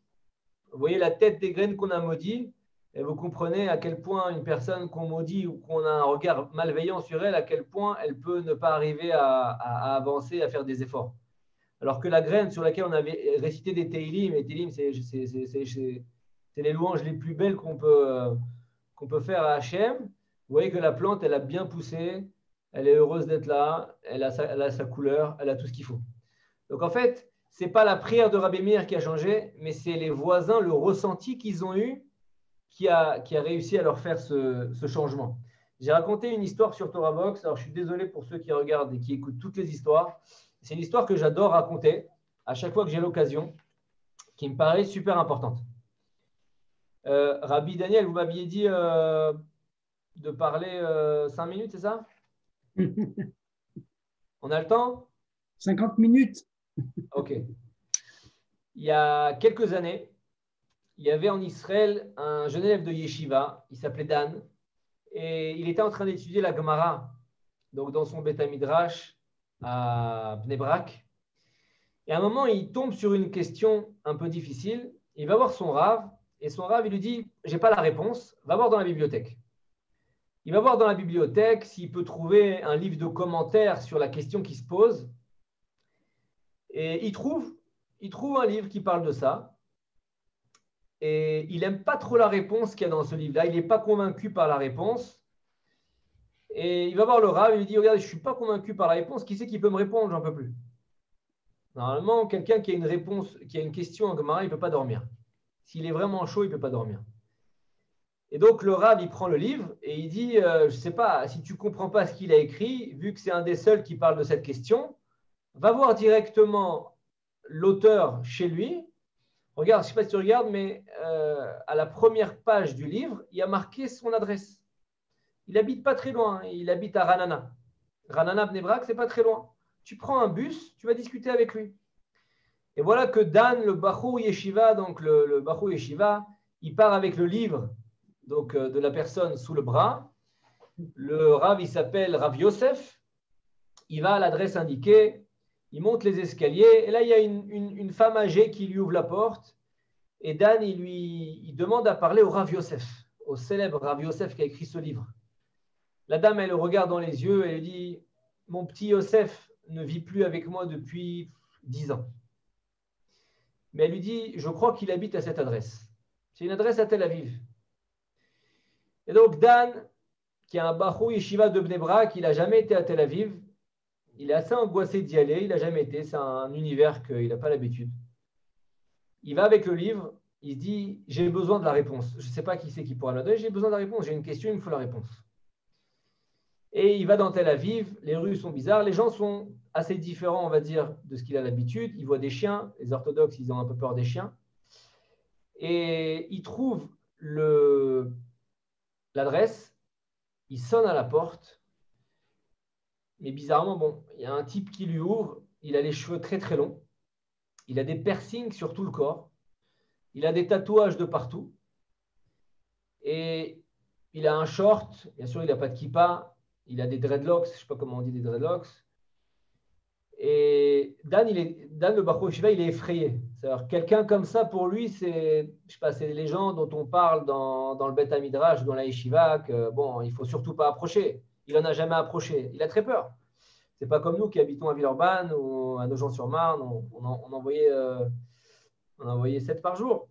S1: Vous voyez la tête des graines qu'on a maudit, et vous comprenez à quel point une personne qu'on maudit ou qu'on a un regard malveillant sur elle, à quel point elle peut ne pas arriver à avancer, à faire des efforts. Alors que la graine sur laquelle on avait récité des Teilim, et Teilim, c'est les louanges les plus belles qu'on peut faire à Hachem. Vous voyez que la plante, elle a bien poussé, elle est heureuse d'être là, elle a sa couleur, elle a tout ce qu'il faut. Donc en fait, ce n'est pas la prière de Rabbi Meir qui a changé, mais c'est les voisins, le ressenti qu'ils ont eu qui a réussi à leur faire ce changement. J'ai raconté une histoire sur Torah Box. Alors je suis désolé pour ceux qui regardent et qui écoutent toutes les histoires. C'est une histoire que j'adore raconter à chaque fois que j'ai l'occasion, qui me paraît super importante. Rabbi Daniel, vous m'aviez dit de parler 5 minutes, c'est ça? On a le temps?
S2: 50 minutes.
S1: Ok. Il y a quelques années, il y avait en Israël un jeune élève de Yeshiva, il s'appelait Dan, et il était en train d'étudier la Gemara, donc dans son Beth Midrash à Bnei Brak. Et à un moment, il tombe sur une question un peu difficile. Il va voir son Rav, et son Rav, il lui dit « J'ai pas la réponse, va voir dans la bibliothèque ». Il va voir dans la bibliothèque s'il peut trouver un livre de commentaires sur la question qui se pose. Et il trouve un livre qui parle de ça. Et il n'aime pas trop la réponse qu'il y a dans ce livre-là. Il n'est pas convaincu par la réponse. Et il va voir le Rav, il lui dit « Regarde, je ne suis pas convaincu par la réponse. Qui c'est qui peut me répondre? J'en peux plus. » Normalement, quelqu'un qui a une réponse, qui a une question en Gemara, il ne peut pas dormir. S'il est vraiment chaud, il ne peut pas dormir. Et donc, le Rav, il prend le livre et il dit je ne sais pas, si tu ne comprends pas ce qu'il a écrit, vu que c'est un des seuls qui parle de cette question, va voir directement l'auteur chez lui. Regarde, je ne sais pas si tu regardes, mais à la première page du livre, il y a marqué son adresse. Il n'habite pas très loin, il habite à Ranana. Ranana Bnei Brak, ce n'est pas très loin. Tu prends un bus, tu vas discuter avec lui. Et voilà que Dan, le Bachur Yeshiva, donc le Bachur Yeshiva, il part avec le livre donc, de la personne sous le bras. Le Rav, il s'appelle Rav Yosef. Il va à l'adresse indiquée, il monte les escaliers, et là, il y a une femme âgée qui lui ouvre la porte. Et Dan, il demande à parler au Rav Yosef, au célèbre Rav Yosef qui a écrit ce livre. La dame, elle le regarde dans les yeux et elle lui dit « Mon petit Yosef ne vit plus avec moi depuis 10 ans. » Mais elle lui dit « Je crois qu'il habite à cette adresse. C'est une adresse à Tel Aviv. » Et donc Dan, qui est un Bachur Yeshiva de Bnei Brak, il n'a jamais été à Tel Aviv. Il est assez angoissé d'y aller. Il n'a jamais été. C'est un univers qu'il n'a pas l'habitude. Il va avec le livre. Il se dit « J'ai besoin de la réponse. Je ne sais pas qui c'est qui pourra me la donner. J'ai besoin de la réponse. J'ai une question, il me faut la réponse. » Et il va dans Tel Aviv, les rues sont bizarres, les gens sont assez différents, on va dire, de ce qu'il a l'habitude. Il voit des chiens, les orthodoxes, ils ont un peu peur des chiens. Et il trouve l'adresse, il sonne à la porte, mais bizarrement, bon, il y a un type qui lui ouvre, il a les cheveux très très longs, il a des piercings sur tout le corps, il a des tatouages de partout, et il a un short, bien sûr, il n'a pas de kippa. Il a des dreadlocks, je ne sais pas comment on dit des dreadlocks. Et Dan le Bachur Yeshiva, il est effrayé. C'est-à-dire, quelqu'un comme ça, pour lui, c'est les gens dont on parle dans le Beth Midrash, dans la Yeshiva, que bon, il ne faut surtout pas approcher. Il n'en a jamais approché. Il a très peur. Ce n'est pas comme nous qui habitons à Villeurbanne ou à Nogent-sur-Marne, on envoyait 7 par jour.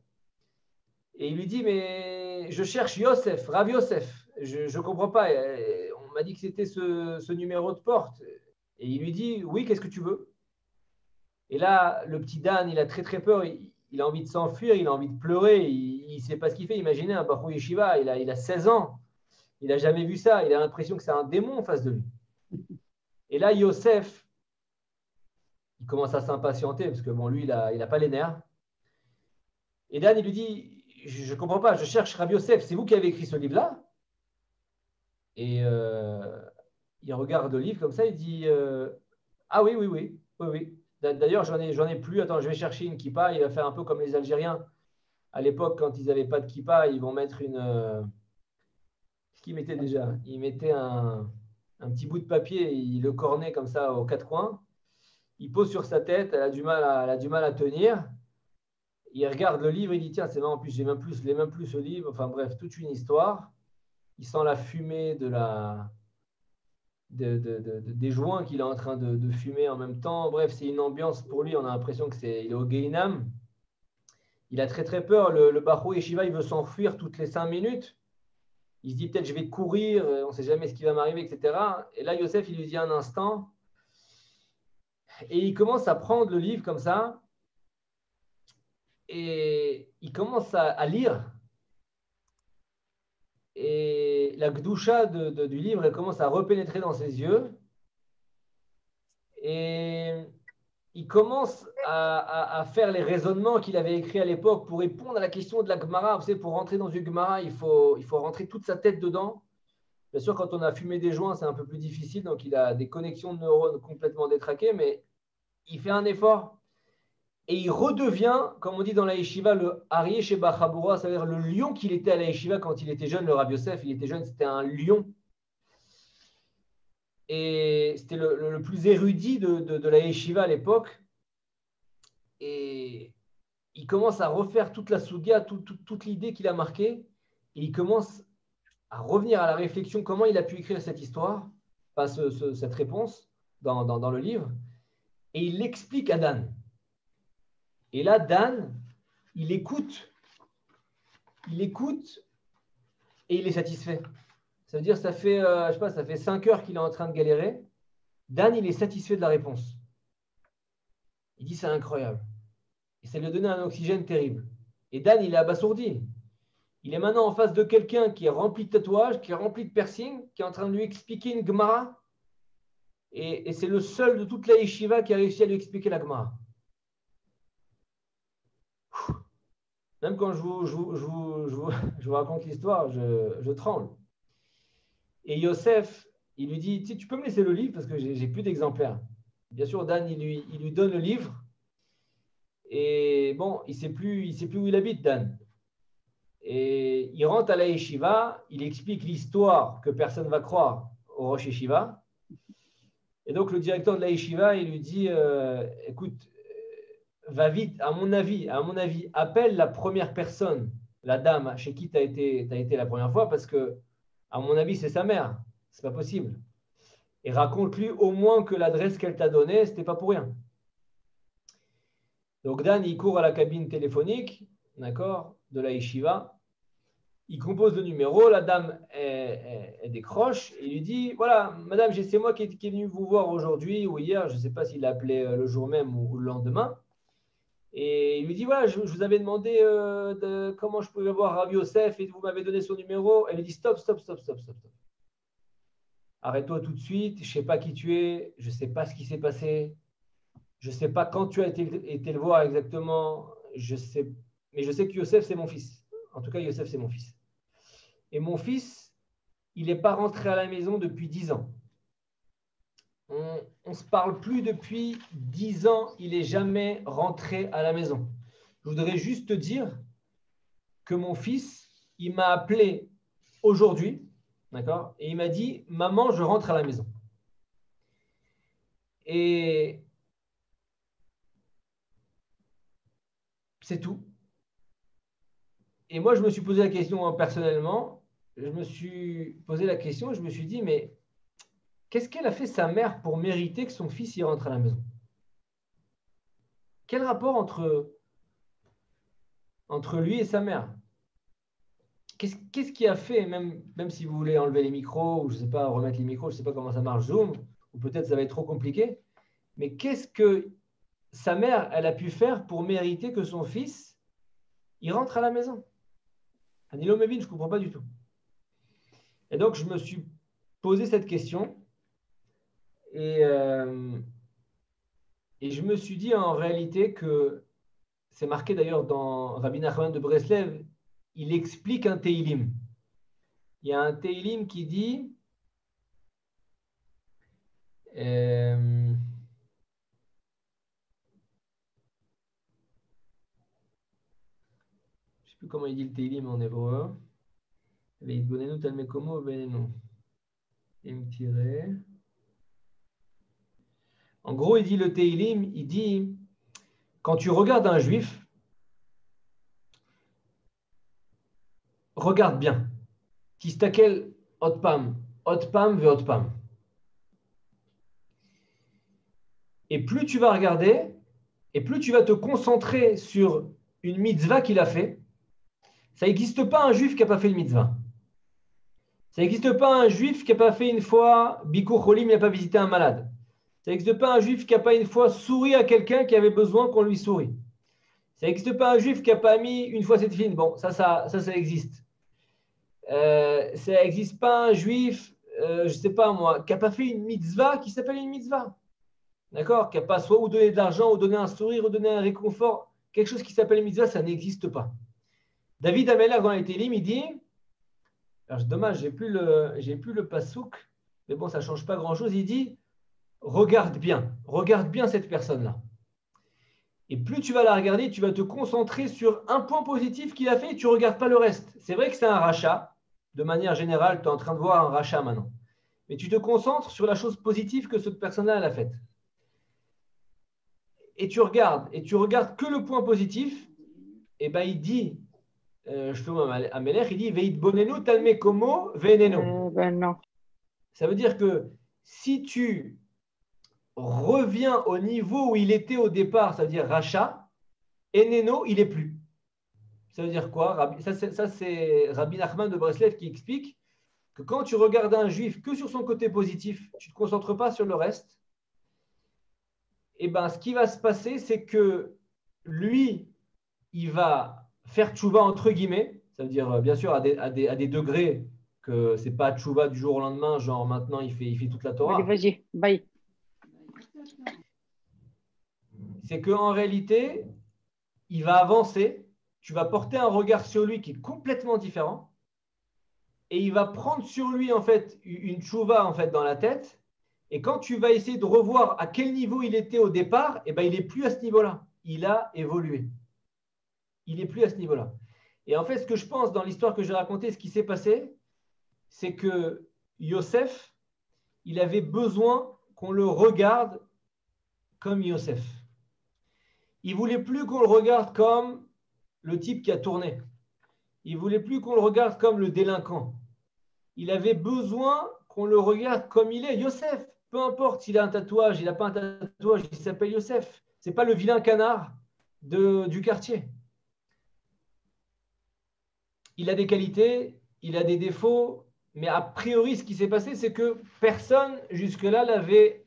S1: Et il lui dit, mais je cherche Yosef, Rav Yosef. Je ne comprends pas. On m'a dit que c'était ce numéro de porte. Et il lui dit, oui, qu'est-ce que tu veux? Et là, le petit Dan, il a très très peur. Il a envie de s'enfuir, il a envie de pleurer. Il ne sait pas ce qu'il fait. Imaginez un Bachur Yeshiva, il a 16 ans. Il n'a jamais vu ça. Il a l'impression que c'est un démon en face de lui. Et là, Yosef, il commence à s'impatienter parce que bon, lui, il a pas les nerfs. Et Dan, il lui dit, je ne comprends pas, je cherche Rabbi Yosef, c'est vous qui avez écrit ce livre-là? Et il regarde le livre comme ça, il dit, ah oui, oui, oui, oui, oui. D'ailleurs, j'en ai plus. Attends, je vais chercher une kippa. Il va faire un peu comme les Algériens. À l'époque, quand ils n'avaient pas de kippa, ils vont mettre une. Ce qu'ils mettaient déjà? Ils mettaient un petit bout de papier, ils le cornaient comme ça aux quatre coins. Il pose sur sa tête, elle a du mal à tenir. Il regarde le livre, il dit tiens, c'est marrant, en plus, je l'ai même plus ce livre. Enfin bref, toute une histoire. Il sent la fumée des joints qu'il est en train de fumer en même temps. Bref, c'est une ambiance pour lui, on a l'impression qu'il est au Guéhinam. Il a très très peur. Le Bahou Yeshiva, il veut s'enfuir toutes les 5 minutes. Il se dit peut-être je vais courir, on ne sait jamais ce qui va m'arriver, etc. Et là, Yosef, il lui dit un instant. Et il commence à prendre le livre comme ça. Et il commence à lire. Et la gdoucha du livre, elle commence à repénétrer dans ses yeux. Et il commence à faire les raisonnements qu'il avait écrits à l'époque pour répondre à la question de la Gemara. Vous savez, pour rentrer dans une Gemara, il faut rentrer toute sa tête dedans. Bien sûr, quand on a fumé des joints, c'est un peu plus difficile. Donc, il a des connexions de neurones complètement détraquées. Mais il fait un effort. Et il redevient, comme on dit dans la yeshiva, le Aryeh Sheba Chabura, c'est-à-dire le lion qu'il était à la yeshiva quand il était jeune, le Rav Yosef. Il était jeune, c'était un lion. Et c'était le plus érudit de la yeshiva à l'époque. Et il commence à refaire toute la sugia, toute l'idée qu'il a marquée. Et il commence à revenir à la réflexion, comment il a pu écrire cette histoire, enfin, cette réponse dans le livre. Et il l'explique à Dan. Et là, Dan, il écoute et il est satisfait. Ça veut dire ça fait, je sais pas, ça fait 5 heures qu'il est en train de galérer. Dan, il est satisfait de la réponse. Il dit c'est incroyable. Et ça lui a donné un oxygène terrible. Et Dan, il est abasourdi. Il est maintenant en face de quelqu'un qui est rempli de tatouages, qui est rempli de piercings, qui est en train de lui expliquer une Gemara. Et c'est le seul de toute la yeshiva qui a réussi à lui expliquer la Gemara. Même quand je vous raconte l'histoire, je tremble. Et Yosef, il lui dit, tu peux me laisser le livre parce que j'ai plus d'exemplaires. Bien sûr, Dan, il lui donne le livre. Et bon, il ne sait plus où il habite, Dan. Et il rentre à la yeshiva, il explique l'histoire que personne ne va croire au Rosh Yeshiva. Et donc, le directeur de la yeshiva, il lui dit, écoute, va vite, à mon avis, appelle la première personne, la dame chez qui tu as été la première fois, parce que, à mon avis, c'est sa mère. C'est pas possible. Et raconte-lui au moins que l'adresse qu'elle t'a donnée, c'était pas pour rien. Donc Dan, il court à la cabine téléphonique, d'accord, de la yeshiva. Il compose le numéro, la dame, elle décroche et lui dit, voilà, madame, c'est moi qui est venu vous voir aujourd'hui ou hier, je ne sais pas s'il l'a appelé le jour même ou le lendemain. Et il lui dit, voilà, je vous avais demandé comment je pouvais voir Rav Yosef et vous m'avez donné son numéro. Elle lui dit, stop. Arrête-toi tout de suite, je ne sais pas qui tu es, je ne sais pas ce qui s'est passé, je ne sais pas quand tu as été le voir exactement, mais je sais que Yosef, c'est mon fils. En tout cas, Yosef, c'est mon fils. Et mon fils, il n'est pas rentré à la maison depuis 10 ans. On ne se parle plus depuis 10 ans, il n'est jamais rentré à la maison. Je voudrais juste te dire que mon fils, il m'a appelé aujourd'hui, d'accord, et il m'a dit, maman, je rentre à la maison. Et c'est tout. Et moi, je me suis posé la question personnellement. Je me suis posé la question et je me suis dit, mais qu'est-ce qu'elle a fait sa mère pour mériter que son fils y rentre à la maison? Quel rapport entre lui et sa mère? Qu'est-ce qui a fait, même si vous voulez enlever les micros, ou je ne sais pas, remettre les micros, je ne sais pas comment ça marche, Zoom, ou peut-être ça va être trop compliqué, mais qu'est-ce que sa mère, elle a pu faire pour mériter que son fils, il rentre à la maison? Anilo Mevin, je ne comprends pas du tout. Et donc, je me suis posé cette question. Et, euh, et je me suis dit en réalité que c'est marqué d'ailleurs dans Rabbi Nachman de Breslev, il explique un Teilim. Il y a un Teilim qui dit je ne sais plus comment il dit le Teilim en hébreu. Veitbonenu talmekomo venenu. Et me tirer. En gros, il dit le Teilim, il dit quand tu regardes un juif, regarde bien. Tistakel otpam, otpam ve otpam. Et plus tu vas regarder, et plus tu vas te concentrer sur une mitzvah qu'il a fait. Ça n'existe pas un juif qui n'a pas fait une mitzvah. Ça n'existe pas un juif qui n'a pas fait une fois Bikur Cholim, il n'a pas visité un malade. Ça n'existe pas un juif qui n'a pas une fois souri à quelqu'un qui avait besoin qu'on lui sourie. Ça n'existe pas un juif qui n'a pas mis une fois cette fille. Bon, ça existe. Ça n'existe pas un juif, je ne sais pas moi, qui n'a pas fait une mitzvah qui s'appelle une mitzvah. D'accord? Qui n'a pas soit ou donné de l'argent, ou donné un sourire, ou donné un réconfort. Quelque chose qui s'appelle une mitzvah, ça n'existe pas. David Amelach dans les Télim, il dit, alors dommage, j'ai plus le pasouk, mais bon, ça ne change pas grand-chose. Il dit, regarde bien cette personne-là. Et plus tu vas la regarder, tu vas te concentrer sur un point positif qu'il a fait et tu ne regardes pas le reste. C'est vrai que c'est un rachat. De manière générale, tu es en train de voir un rachat maintenant. Mais tu te concentres sur la chose positive que cette personne-là elle a faite. Et tu regardes que le point positif. Et bien il dit, je fais un Melech, il dit Veitbonenu talme komo veneno.
S4: Non.
S1: Ça veut dire que si tu reviens au niveau où il était au départ, c'est-à-dire rachat, eneno, il n'est plus. Ça veut dire quoi? Ça, c'est Rabbi Nachman de Breslev qui explique que quand tu regardes un juif que sur son côté positif, tu ne te concentres pas sur le reste, et ben, ce qui va se passer, c'est que lui, il va faire tchouva entre guillemets, ça veut dire bien sûr à des degrés que ce n'est pas tchouva du jour au lendemain, genre maintenant il fait toute la Torah.
S4: Allez, vas-y, bye.
S1: C'est qu'en réalité, il va avancer, tu vas porter un regard sur lui qui est complètement différent, et il va prendre sur lui en fait une tchouva en fait dans la tête. Et quand tu vas essayer de revoir à quel niveau il était au départ, eh ben, il n'est plus à ce niveau-là. Il a évolué. Il n'est plus à ce niveau-là. Et en fait, ce que je pense dans l'histoire que j'ai racontée, ce qui s'est passé, c'est que Yosef, il avait besoin qu'on le regarde comme Yosef. Il ne voulait plus qu'on le regarde comme le type qui a tourné. Il ne voulait plus qu'on le regarde comme le délinquant. Il avait besoin qu'on le regarde comme il est, Yosef. Peu importe s'il a un tatouage, il n'a pas un tatouage, il s'appelle Yosef. Ce n'est pas le vilain canard du quartier. Il a des qualités, il a des défauts, mais a priori, ce qui s'est passé, c'est que personne jusque-là l'avait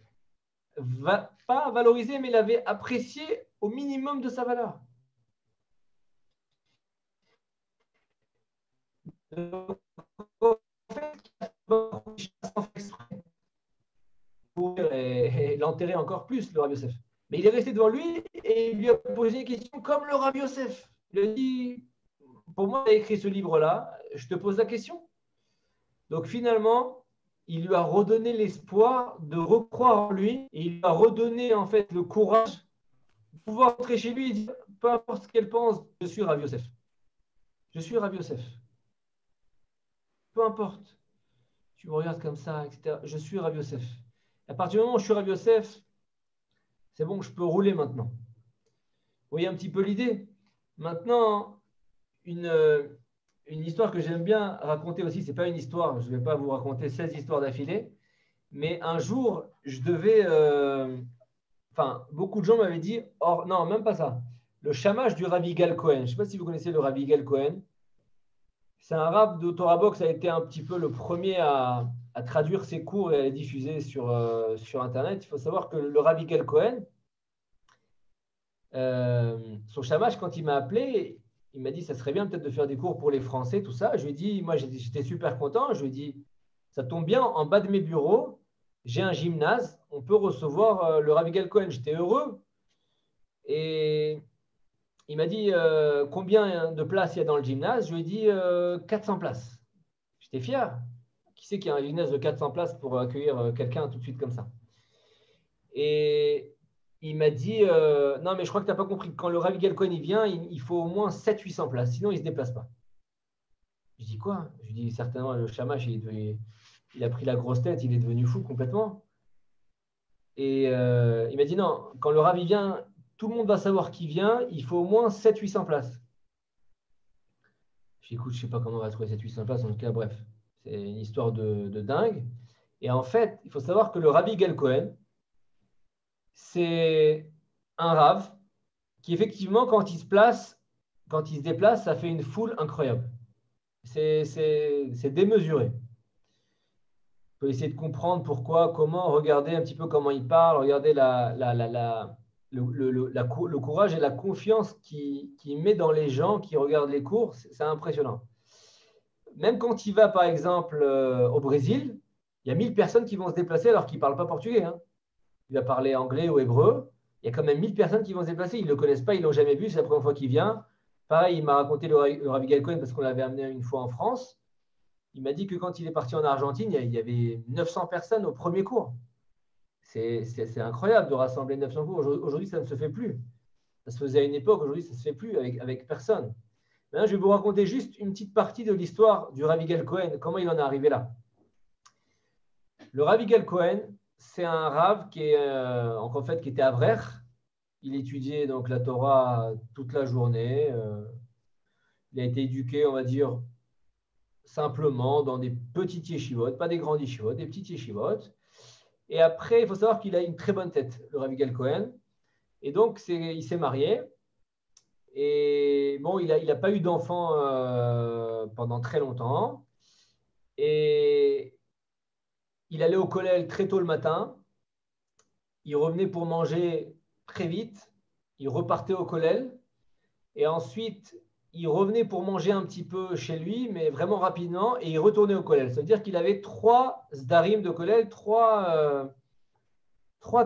S1: pas valorisé, mais l'avait apprécié au minimum de sa valeur. Pour l'enterrer encore plus, le Rav Yosef. Mais il est resté devant lui et il lui a posé une question comme le Rav Yosef. Il lui a dit, pour moi, tu as écrit ce livre-là, je te pose la question. Donc finalement, il lui a redonné l'espoir de recroire en lui et il lui a redonné en fait le courage de pouvoir rentrer chez lui et dire, peu importe ce qu'elle pense, je suis Rav Yosef. Je suis Rav Yosef. Peu importe. Tu me regardes comme ça, etc. Je suis Rav Yosef. À partir du moment où je suis Rav Yosef, c'est bon, je peux rouler maintenant. Vous voyez un petit peu l'idée? Maintenant, une histoire que j'aime bien raconter aussi, ce n'est pas une histoire, je ne vais pas vous raconter 16 histoires d'affilée, mais un jour, je devais... beaucoup de gens m'avaient dit, non, même pas ça, le shamash du Rabbi Yigal Cohen. Je ne sais pas si vous connaissez le Rabbi Yigal Cohen. C'est un rab de Torah Box, a été un petit peu le premier à traduire ses cours et à les diffuser sur Internet. Il faut savoir que le Rabbi Yigal Cohen, son shamash, quand il m'a appelé, il m'a dit ça serait bien peut-être de faire des cours pour les Français, tout ça. Je lui ai dit, moi j'étais super content. Je lui ai dit, ça tombe bien, en bas de mes bureaux, j'ai un gymnase, on peut recevoir le Rav Yigal Cohen. J'étais heureux. Et il m'a dit combien de places il y a dans le gymnase. Je lui ai dit 400 places. J'étais fier. Qui sait qu'il y a un gymnase de 400 places pour accueillir quelqu'un tout de suite comme ça? Et il m'a dit non, mais je crois que tu n'as pas compris. Quand le Rav Yigal Cohen il vient, il faut au moins 700-800 places, sinon il ne se déplace pas. Je dis quoi? Je dis certainement le Shamash, il a pris la grosse tête, il est devenu fou complètement. Et il m'a dit non, quand le Rav il vient, tout le monde va savoir qui vient, il faut au moins 700-800 places. Je dis écoute, je ne sais pas comment on va trouver 700-800 places, en tout cas, bref, c'est une histoire de dingue. Et en fait, il faut savoir que le Rav Yigal Cohen, c'est un Rav qui, effectivement, quand il se déplace, ça fait une foule incroyable. C'est démesuré. On peut essayer de comprendre pourquoi, comment, regarder un petit peu comment il parle, regarder le courage et la confiance qu'il met dans les gens qui regardent les cours. C'est impressionnant. Même quand il va, par exemple, au Brésil, il y a 1000 personnes qui vont se déplacer alors qu'il ne parle pas portugais. Hein. Il va parler anglais ou hébreu. Il y a quand même 1000 personnes qui vont se déplacer. Ils ne le connaissent pas, ils ne l'ont jamais vu. C'est la première fois qu'il vient. Pareil, il m'a raconté le Rav Yigal Cohen parce qu'on l'avait amené une fois en France. Il m'a dit que quand il est parti en Argentine, il y avait 900 personnes au premier cours. C'est incroyable de rassembler 900 cours. Aujourd'hui, ça ne se fait plus. Ça se faisait à une époque. Aujourd'hui, ça ne se fait plus avec personne. Maintenant, je vais vous raconter juste une petite partie de l'histoire du Rav Yigal Cohen. Comment il en est arrivé là. Le Rav Yigal Cohen, c'est un Rav qui était Avrer. Il étudiait donc la Torah toute la journée. Il a été éduqué, on va dire, simplement dans des petites yeshivot, pas des grandes yeshivot, des petites yeshivot. Et après, il faut savoir qu'il a une très bonne tête, le Rav Yigal Cohen. Et donc, il s'est marié. Et bon, il a pas eu d'enfant pendant très longtemps. Et il allait au kollel très tôt le matin. Il revenait pour manger très vite. Il repartait au kollel. Et ensuite, il revenait pour manger un petit peu chez lui, mais vraiment rapidement, et il retournait au kollel. Ça veut dire qu'il avait 3 zdarim de kollel, 3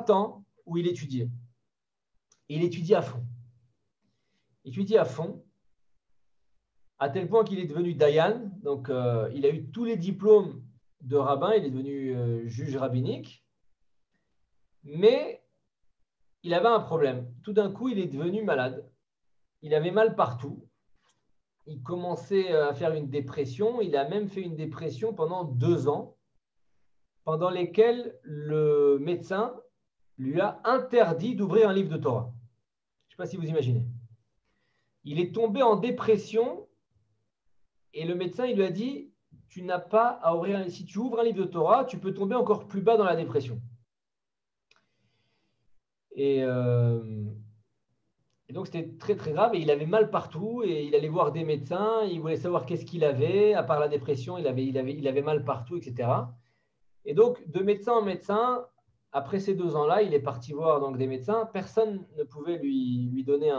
S1: temps où il étudiait. Et il étudiait à fond. Il étudiait à fond, à tel point qu'il est devenu Dayan. Donc, il a eu tous les diplômes de rabbin. Il est devenu juge rabbinique. Mais il avait un problème. Tout d'un coup, il est devenu malade. Il avait mal partout. Il commençait à faire une dépression. Il a même fait une dépression pendant 2 ans, pendant lesquels le médecin lui a interdit d'ouvrir un livre de Torah. Je ne sais pas si vous imaginez. Il est tombé en dépression et le médecin il lui a dit tu n'as pas à ouvrir. Si tu ouvres un livre de Torah, tu peux tomber encore plus bas dans la dépression. Et donc, c'était très, très grave. Et il avait mal partout. Et il allait voir des médecins. Il voulait savoir qu'est-ce qu'il avait. À part la dépression, il avait mal partout, etc. Et donc, de médecin en médecin, après ces 2 ans-là, il est parti voir donc, des médecins. Personne ne pouvait lui donner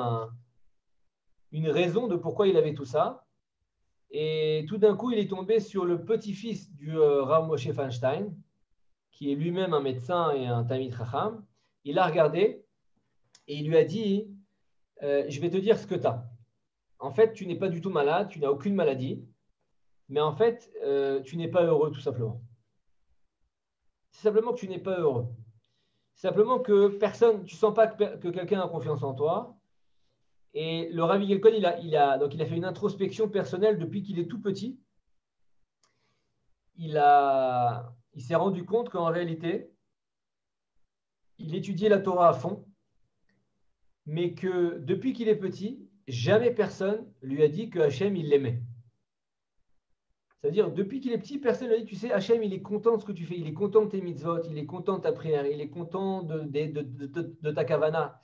S1: une raison de pourquoi il avait tout ça. Et tout d'un coup, il est tombé sur le petit-fils du Rav Moshe Feinstein, qui est lui-même un médecin et un Talmid Chacham. Il l'a regardé et il lui a dit je vais te dire ce que tu as. En fait, tu n'es pas du tout malade, tu n'as aucune maladie, mais en fait, tu n'es pas heureux tout simplement. C'est simplement que tu n'es pas heureux. C'est simplement que personne, tu ne sens pas que quelqu'un a confiance en toi. Et le Rav Yigal Cohen, il a fait une introspection personnelle depuis qu'il est tout petit. Il s'est rendu compte qu'en réalité, il étudiait la Torah à fond, mais que depuis qu'il est petit, jamais personne lui a dit que Hachem, il l'aimait. C'est-à-dire, depuis qu'il est petit, personne ne lui a dit, tu sais, Hachem, il est content de ce que tu fais, il est content de tes mitzvot, il est content de ta prière, il est content de ta kavana,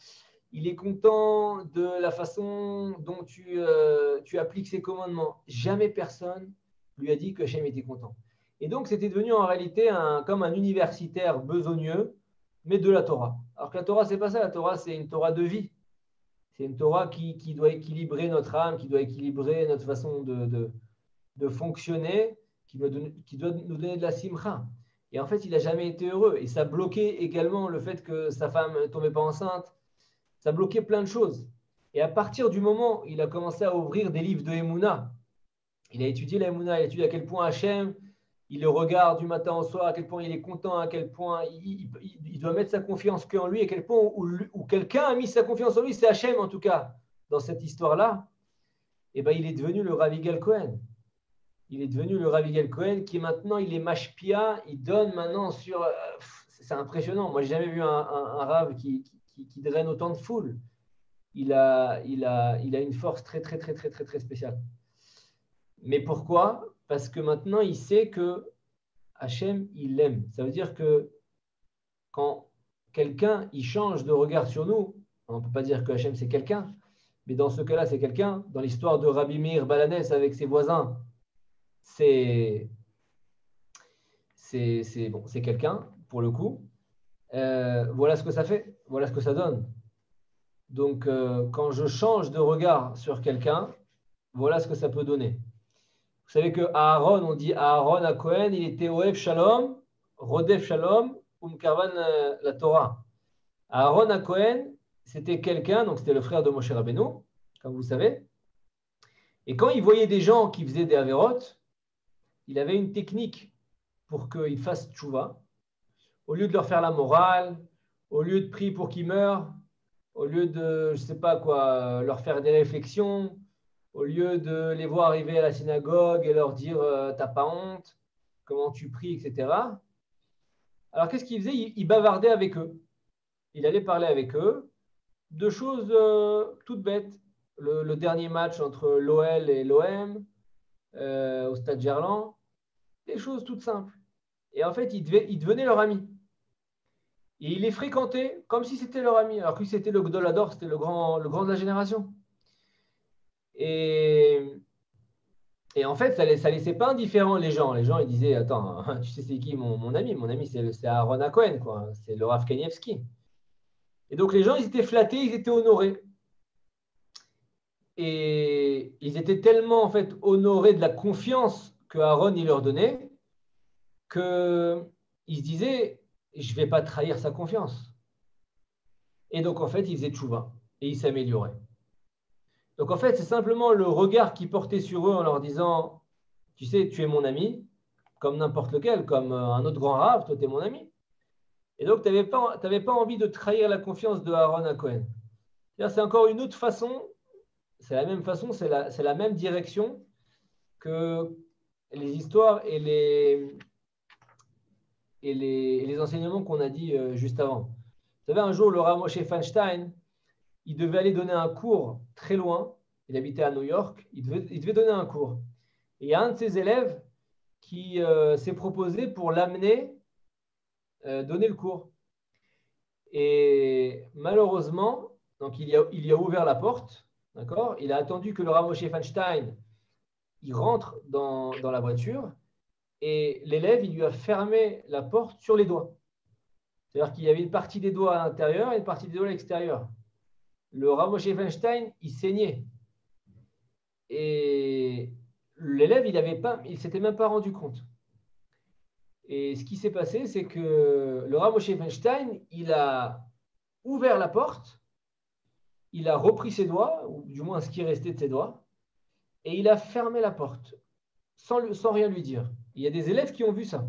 S1: il est content de la façon dont tu appliques ses commandements. Jamais personne lui a dit que Hachem était content. Et donc, c'était devenu en réalité comme un universitaire besogneux, mais de la Torah. Alors que la Torah, c'est pas ça. La Torah, c'est une Torah de vie. C'est une Torah qui doit équilibrer notre âme, qui doit équilibrer notre façon de fonctionner, qui doit nous donner de la simcha. Et en fait, il n'a jamais été heureux. Et ça bloquait également le fait que sa femme ne tombait pas enceinte. Ça bloquait plein de choses. Et à partir du moment où il a commencé à ouvrir des livres de Emouna, il a étudié la Emouna, il a étudié à quel point Hachem, il le regarde du matin au soir, à quel point il est content, à quel point il doit mettre sa confiance qu'en lui, à quel point où quelqu'un a mis sa confiance en lui, c'est Hachem en tout cas, dans cette histoire-là, et ben, il est devenu le Rav Yigal Cohen. Il est devenu le Rav Yigal Cohen qui maintenant, il est mashpia, il donne maintenant sur... c'est impressionnant. Moi, je n'ai jamais vu un Rav qui draine autant de foule. Il a une force très, très, très, très, très, très spéciale. Mais pourquoi? Parce que maintenant, il sait que Hachem, il l'aime. Ça veut dire que quand quelqu'un, il change de regard sur nous, on ne peut pas dire que Hachem, c'est quelqu'un, mais dans ce cas-là, c'est quelqu'un. Dans l'histoire de Rabbi Meir Balanès avec ses voisins, c'est quelqu'un, pour le coup. Voilà ce que ça fait, voilà ce que ça donne. Donc, quand je change de regard sur quelqu'un, voilà ce que ça peut donner. Vous savez que Aaron, on dit Aaron à Cohen, il était Oev Shalom, Rodef Shalom, Karvan la Torah. Aaron à Cohen, c'était quelqu'un, donc c'était le frère de Moshe Rabbeinu, comme vous savez. Et quand il voyait des gens qui faisaient des avérotes, il avait une technique pour qu'ils fassent tchouva. Au lieu de leur faire la morale, au lieu de prier pour qu'ils meurent, au lieu de, je ne sais pas quoi, leur faire des réflexions, au lieu de les voir arriver à la synagogue et leur dire t'as pas honte, comment tu pries, etc. Alors qu'est-ce qu'il faisait? Il bavardait avec eux. Il allait parler avec eux de choses toutes bêtes. Le dernier match entre l'OL et l'OM au Stade Gerland, des choses toutes simples. Et en fait, il devenait leur ami. Et il les fréquentait comme si c'était leur ami, alors que c'était le Gdolador, c'était le grand de la génération. Et en fait, ça ne laissait pas indifférent les gens. Les gens, ils disaient, attends, tu sais c'est qui mon ami? Mon ami, c'est Aaron Cohen, quoi. C'est le Rav Kanievski. Et donc, les gens, ils étaient flattés, ils étaient honorés. Et ils étaient tellement, en fait, honorés de la confiance que Aaron, il leur donnait, qu'ils se disaient, je ne vais pas trahir sa confiance. Et donc, en fait, ils faisaient tchouva et ils s'amélioraient. Donc, en fait, c'est simplement le regard qu'ils portaient sur eux en leur disant, tu sais, tu es mon ami, comme n'importe lequel, comme un autre grand rave, toi, tu es mon ami. Et donc, tu n'avais pas envie de trahir la confiance de Aaron à Cohen. C'est encore une autre façon, c'est la même façon, c'est la même direction que les histoires et les enseignements qu'on a dit juste avant. Vous savez, un jour, le Rav Moshe Feinstein, il devait aller donner un cours très loin. Il habitait à New York. Il devait donner un cours. Et il y a un de ses élèves qui s'est proposé pour l'amener donner le cours. Et malheureusement, donc il y a ouvert la porte, d'accord? Il a attendu que le Rav Moshe Feinstein il rentre dans la voiture et l'élève, il lui a fermé la porte sur les doigts. C'est-à-dire qu'il y avait une partie des doigts à l'intérieur et une partie des doigts à l'extérieur. Le Rav Moshe Feinstein, il saignait. Et l'élève, il ne s'était même pas rendu compte. Et ce qui s'est passé, c'est que le Rav Moshe Feinstein, il a ouvert la porte, il a repris ses doigts, ou du moins ce qui restait de ses doigts, et il a fermé la porte, sans rien lui dire. Il y a des élèves qui ont vu ça.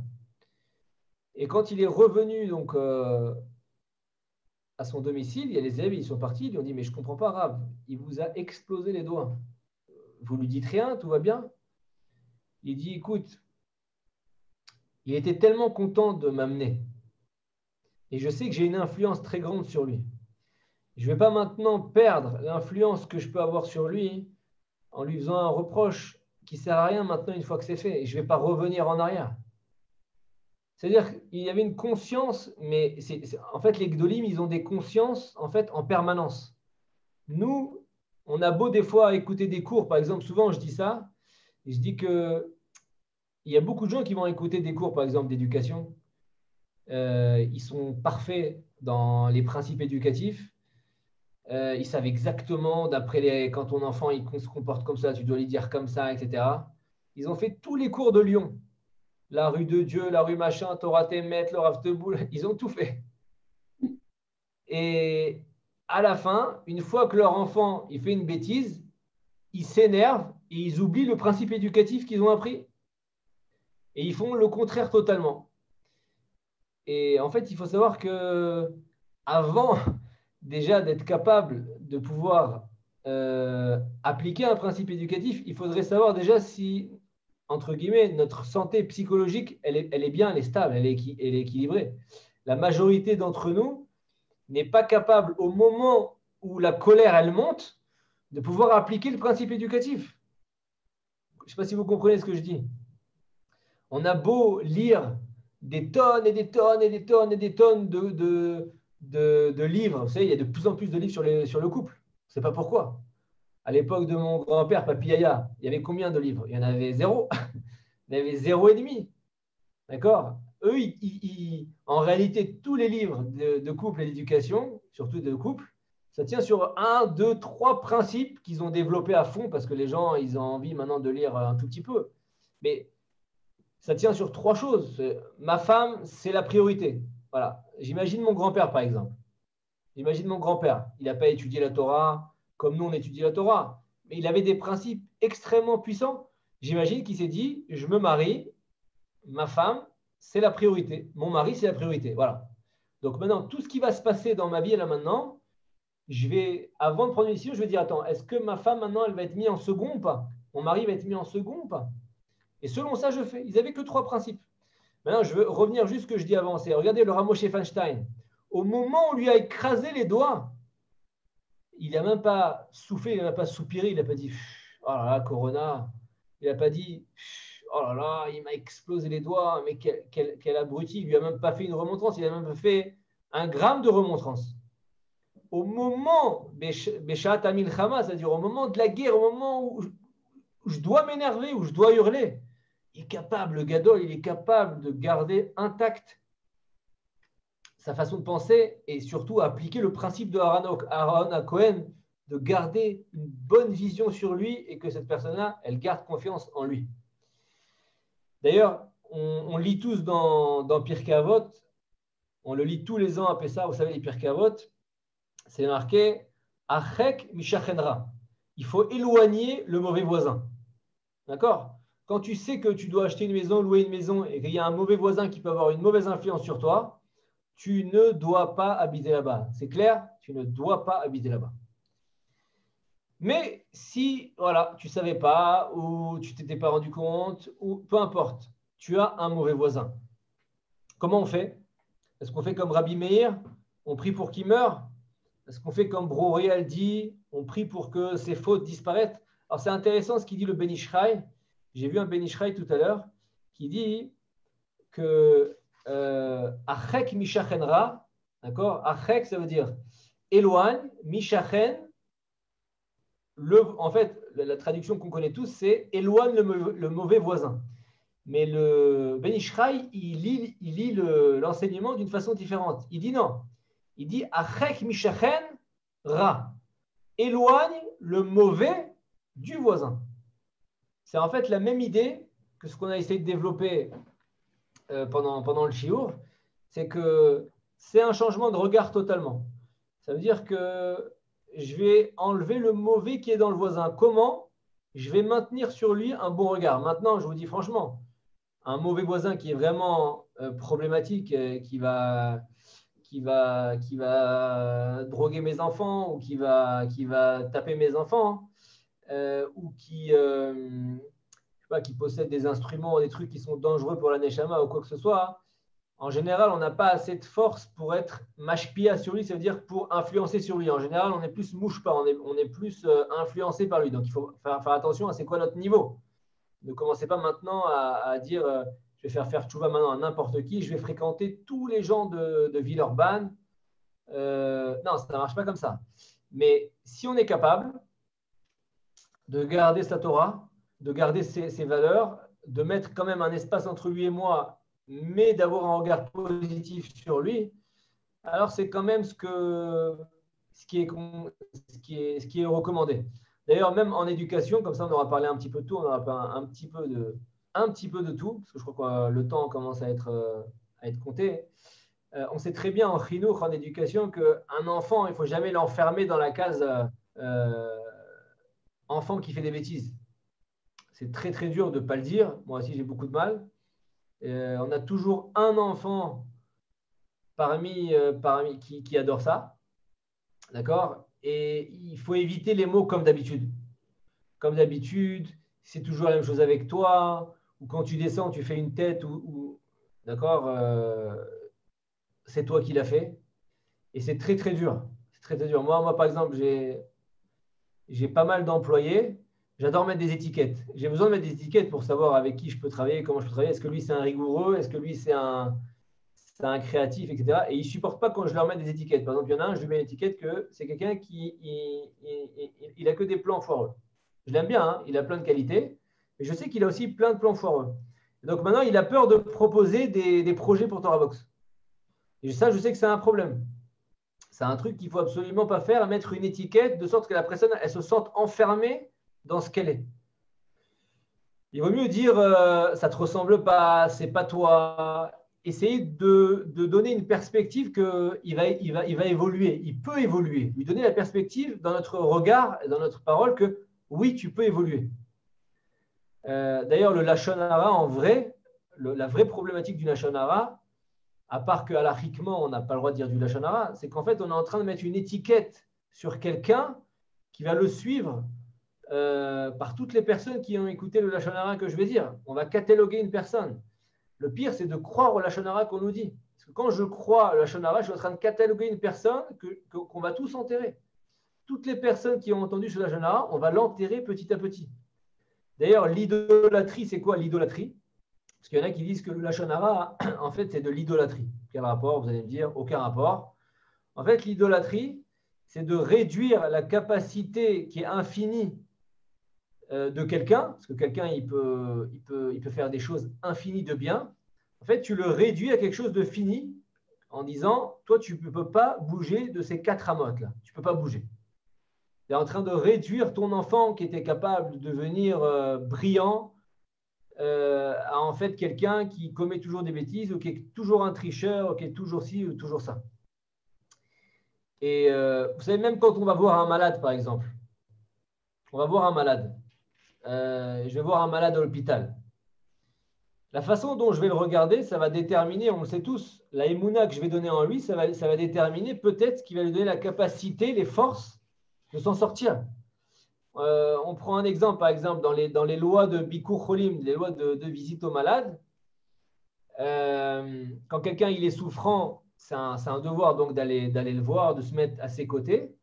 S1: Et quand il est revenu donc, à son domicile, il y a les élèves, ils sont partis, ils lui ont dit, mais je ne comprends pas, Rav, il vous a explosé les doigts. Vous lui dites rien, tout va bien? Il dit, écoute, il était tellement content de m'amener. Et je sais que j'ai une influence très grande sur lui. Je ne vais pas maintenant perdre l'influence que je peux avoir sur lui en lui faisant un reproche qui ne sert à rien maintenant une fois que c'est fait. Et je ne vais pas revenir en arrière. C'est-à-dire qu'il y avait une conscience, mais en fait, les Gdolim, ils ont des consciences en fait, en permanence. Nous, on a beau des fois écouter des cours, par exemple, souvent je dis ça, et je dis que il y a beaucoup de gens qui vont écouter des cours, par exemple, d'éducation. Ils sont parfaits dans les principes éducatifs. Ils savent exactement, quand ton enfant il se comporte comme ça, tu dois lui dire comme ça, etc. Ils ont fait tous les cours de Lyon. la rue de Dieu, la rue machin, Torah Temet, le Rav Teboul, ils ont tout fait. Et à la fin, une fois que leur enfant il fait une bêtise, ils s'énervent et ils oublient le principe éducatif qu'ils ont appris. Et ils font le contraire totalement. Et en fait, il faut savoir que avant déjà d'être capable de pouvoir appliquer un principe éducatif, il faudrait savoir déjà si, entre guillemets, notre santé psychologique, elle est bien, elle est stable, elle est équilibrée. La majorité d'entre nous n'est pas capable, au moment où la colère, elle monte, de pouvoir appliquer le principe éducatif. Je ne sais pas si vous comprenez ce que je dis. On a beau lire des tonnes et des tonnes et des tonnes et des tonnes de livres. Vous savez, il y a de plus en plus de livres sur le couple. Je ne sais pas pourquoi. À l'époque de mon grand-père, Papy Yaya, il y avait combien de livres? Il y en avait zéro. Il y en avait 0,5. D'accord? Eux, en réalité, tous les livres de couple et d'éducation, surtout de couple, ça tient sur 1, 2, 3 principes qu'ils ont développés à fond parce que les gens, ils ont envie maintenant de lire un tout petit peu. Mais ça tient sur 3 choses. Ma femme, c'est la priorité. Voilà. J'imagine mon grand-père, par exemple. J'imagine mon grand-père. Il n'a pas étudié la Torah comme nous, on étudie la Torah. Mais il avait des principes extrêmement puissants. J'imagine qu'il s'est dit, je me marie, ma femme, c'est la priorité. Mon mari, c'est la priorité. Voilà. Donc maintenant, tout ce qui va se passer dans ma vie là maintenant, avant de prendre une décision, je vais dire, attends, est-ce que ma femme maintenant, elle va être mise en second ou pas? Mon mari va être mis en second ou pas? Et selon ça, je fais. Ils n'avaient que 3 principes. Maintenant, je veux revenir juste ce que je dis avant. C'est, regardez le Rav Moshe Feinstein. Au moment où on lui a écrasé les doigts, il n'a même pas soufflé, il n'a pas soupiré, il n'a pas dit oh là là, Corona. Il n'a pas dit oh là là, il m'a explosé les doigts, mais quel abruti. Il ne lui a même pas fait une remontrance, il a même fait 1 gramme de remontrance. Au moment, Beshat Amil Chama, c'est-à-dire au moment de la guerre, au moment où je dois m'énerver, où je dois hurler, il est capable, le Gadol, il est capable de garder intact sa façon de penser et surtout appliquer le principe de Aaron à Cohen, de garder une bonne vision sur lui et que cette personne-là, elle garde confiance en lui. D'ailleurs, on lit tous dans Pirkei Avot, on le lit tous les ans à Pessah, vous savez, les Pirkei Avot, c'est marqué Achek Mishachenra. Il faut éloigner le mauvais voisin. D'accord? Quand tu sais que tu dois acheter une maison, louer une maison et qu'il y a un mauvais voisin qui peut avoir une mauvaise influence sur toi, tu ne dois pas habiter là-bas. C'est clair? Tu ne dois pas habiter là-bas. Mais si voilà, tu ne savais pas ou tu ne t'étais pas rendu compte, ou peu importe, tu as un mauvais voisin. Comment on fait? Est-ce qu'on fait comme Rabbi Meir? On prie pour qu'il meure? Est-ce qu'on fait comme Broriel dit? On prie pour que ses fautes disparaissent? Alors c'est intéressant ce qu'il dit le Ben Ish Chai. J'ai vu un Ben Ish Chai tout à l'heure qui dit que Achek Mishachenra, d'accord? Achek, ça veut dire éloigne, Mishachen, en fait, la traduction qu'on connaît tous, c'est éloigne le mauvais voisin. Mais le Ben Ish Chai, il lit l'enseignement d'une façon différente. Il dit non. Il dit Achek Mishachen Ra. Éloigne le mauvais du voisin. C'est en fait la même idée que ce qu'on a essayé de développer pendant le shiur, c'est que c'est un changement de regard totalement. Ça veut dire que je vais enlever le mauvais qui est dans le voisin. Comment? Je vais maintenir sur lui un bon regard. Maintenant, je vous dis franchement, un mauvais voisin qui est vraiment problématique, qui va droguer mes enfants ou qui va taper mes enfants, ou qui possède des instruments, des trucs qui sont dangereux pour la neshama ou quoi que ce soit, en général, on n'a pas assez de force pour être mashpia sur lui, ça veut dire pour influencer sur lui. En général, on est plus mouche-pas, on est plus influencé par lui. Donc, il faut faire attention à c'est quoi notre niveau. Ne commencez pas maintenant à dire je vais faire tchouva maintenant à n'importe qui, je vais fréquenter tous les gens de Villeurbanne. Non, ça ne marche pas comme ça. Mais si on est capable de garder sa Torah, de garder ses valeurs, de mettre quand même un espace entre lui et moi, mais d'avoir un regard positif sur lui, alors c'est quand même ce qui est recommandé. D'ailleurs, même en éducation, comme ça on aura parlé un petit peu de tout, on aura un petit peu un petit peu de tout, parce que je crois que le temps commence à être compté. On sait très bien en chinour, en éducation, qu'un enfant, il ne faut jamais l'enfermer dans la case enfant qui fait des bêtises. C'est très très dur de ne pas le dire. Moi aussi, j'ai beaucoup de mal. On a toujours un enfant parmi qui adore ça. D'accord? Et il faut éviter les mots comme d'habitude. Comme d'habitude, c'est toujours la même chose avec toi. Ou quand tu descends, tu fais une tête. D'accord? C'est toi qui l'as fait. Et c'est très très dur. C'est très très dur. Moi par exemple, j'ai pas mal d'employés. J'adore mettre des étiquettes. J'ai besoin de mettre des étiquettes pour savoir avec qui je peux travailler, comment je peux travailler. Est-ce que lui, c'est un rigoureux? Est-ce que lui, c'est un créatif, etc. Et ils ne supportent pas quand je leur mets des étiquettes. Par exemple, il y en a un, je lui mets une étiquette que c'est quelqu'un qui il a que des plans foireux. Je l'aime bien, hein, il a plein de qualités, mais je sais qu'il a aussi plein de plans foireux. Et donc maintenant, il a peur de proposer des projets pour TorahBox. Et ça, je sais que c'est un problème. C'est un truc qu'il ne faut absolument pas faire, mettre une étiquette de sorte que la personne elle se sente enfermée dans ce qu'elle est. Il vaut mieux dire ça ne te ressemble pas, c'est pas toi. Essayer de donner une perspective qu'il va évoluer. Il peut évoluer. Lui donner la perspective dans notre regard et dans notre parole que oui, tu peux évoluer. D'ailleurs, le Lachon Hara, en vrai, la vraie problématique du Lachon Hara, à part que halachiquement, on n'a pas le droit de dire du Lachon Hara, c'est qu'en fait, on est en train de mettre une étiquette sur quelqu'un qui va le suivre par toutes les personnes qui ont écouté le Lachon Hara que je vais dire. On va cataloguer une personne. Le pire, c'est de croire au Lachon Hara qu'on nous dit. Parce que quand je crois au Lachon Hara, je suis en train de cataloguer une personne qu'on va tous enterrer. Toutes les personnes qui ont entendu ce Lachon Hara, on va l'enterrer petit à petit. D'ailleurs, l'idolâtrie, c'est quoi l'idolâtrie? Parce qu'il y en a qui disent que le Lachon Hara, en fait, c'est de l'idolâtrie. Quel rapport? Vous allez me dire, aucun rapport. En fait, l'idolâtrie, c'est de réduire la capacité qui est infinie de quelqu'un, parce que quelqu'un, il peut faire des choses infinies de bien. En fait, tu le réduis à quelque chose de fini en disant, toi, tu ne peux pas bouger de ces 4 amotes-là. Tu ne peux pas bouger. Tu es en train de réduire ton enfant qui était capable de devenir brillant à en fait quelqu'un qui commet toujours des bêtises ou qui est toujours un tricheur ou qui est toujours ci ou toujours ça. Et vous savez, même quand on va voir un malade, par exemple, on va voir un malade. Je vais voir un malade à l'hôpital. La façon dont je vais le regarder, ça va déterminer, on le sait tous, la émouna que je vais donner en lui, ça va déterminer peut-être ce qui va lui donner la capacité, les forces de s'en sortir. On prend un exemple, par exemple, dans les lois de Bikur Cholim, les lois de visite aux malades. Quand quelqu'un il est souffrant, c'est un devoir donc d'aller le voir, de se mettre à ses côtés.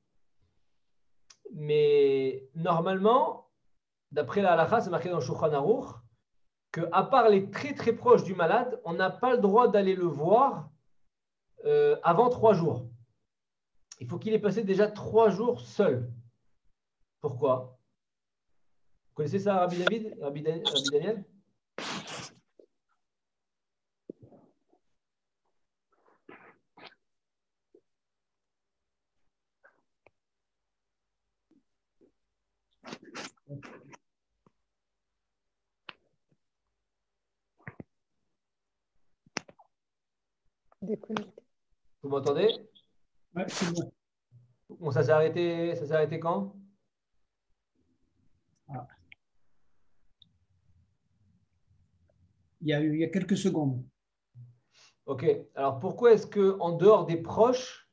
S1: Mais normalement, d'après la halakha, c'est marqué dans le Shulchan Aruch, qu'à part les très très proches du malade, on n'a pas le droit d'aller le voir avant 3 jours. Il faut qu'il ait passé déjà 3 jours seul. Pourquoi? Vous connaissez ça, Rabbi David, Rabbi Daniel?
S3: Déconnecté.
S1: Vous m'entendez?
S2: Ouais, c'est bon.
S1: Bon, ça s'est arrêté quand?
S2: Ah. Il y a quelques secondes.
S1: Ok. Alors pourquoi est-ce que en dehors des proches,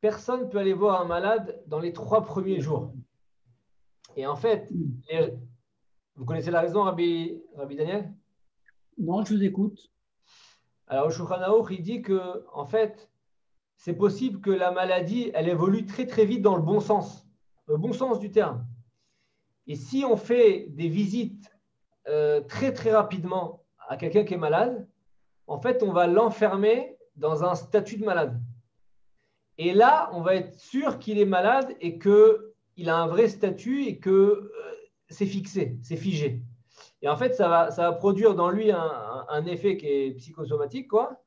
S1: personne ne peut aller voir un malade dans les 3 premiers jours? Et en fait, vous connaissez la raison, Rabbi Daniel?
S2: Non, je vous écoute.
S1: Alors, au Shulchan Aruch, il dit que, en fait, c'est possible que la maladie, elle évolue très, très vite dans le bon sens du terme. Et si on fait des visites très, très rapidement à quelqu'un qui est malade, en fait, on va l'enfermer dans un statut de malade. Et là, on va être sûr qu'il est malade et qu'il a un vrai statut et que c'est fixé, c'est figé. Et en fait, ça va produire dans lui un effet qui est psychosomatique, quoi,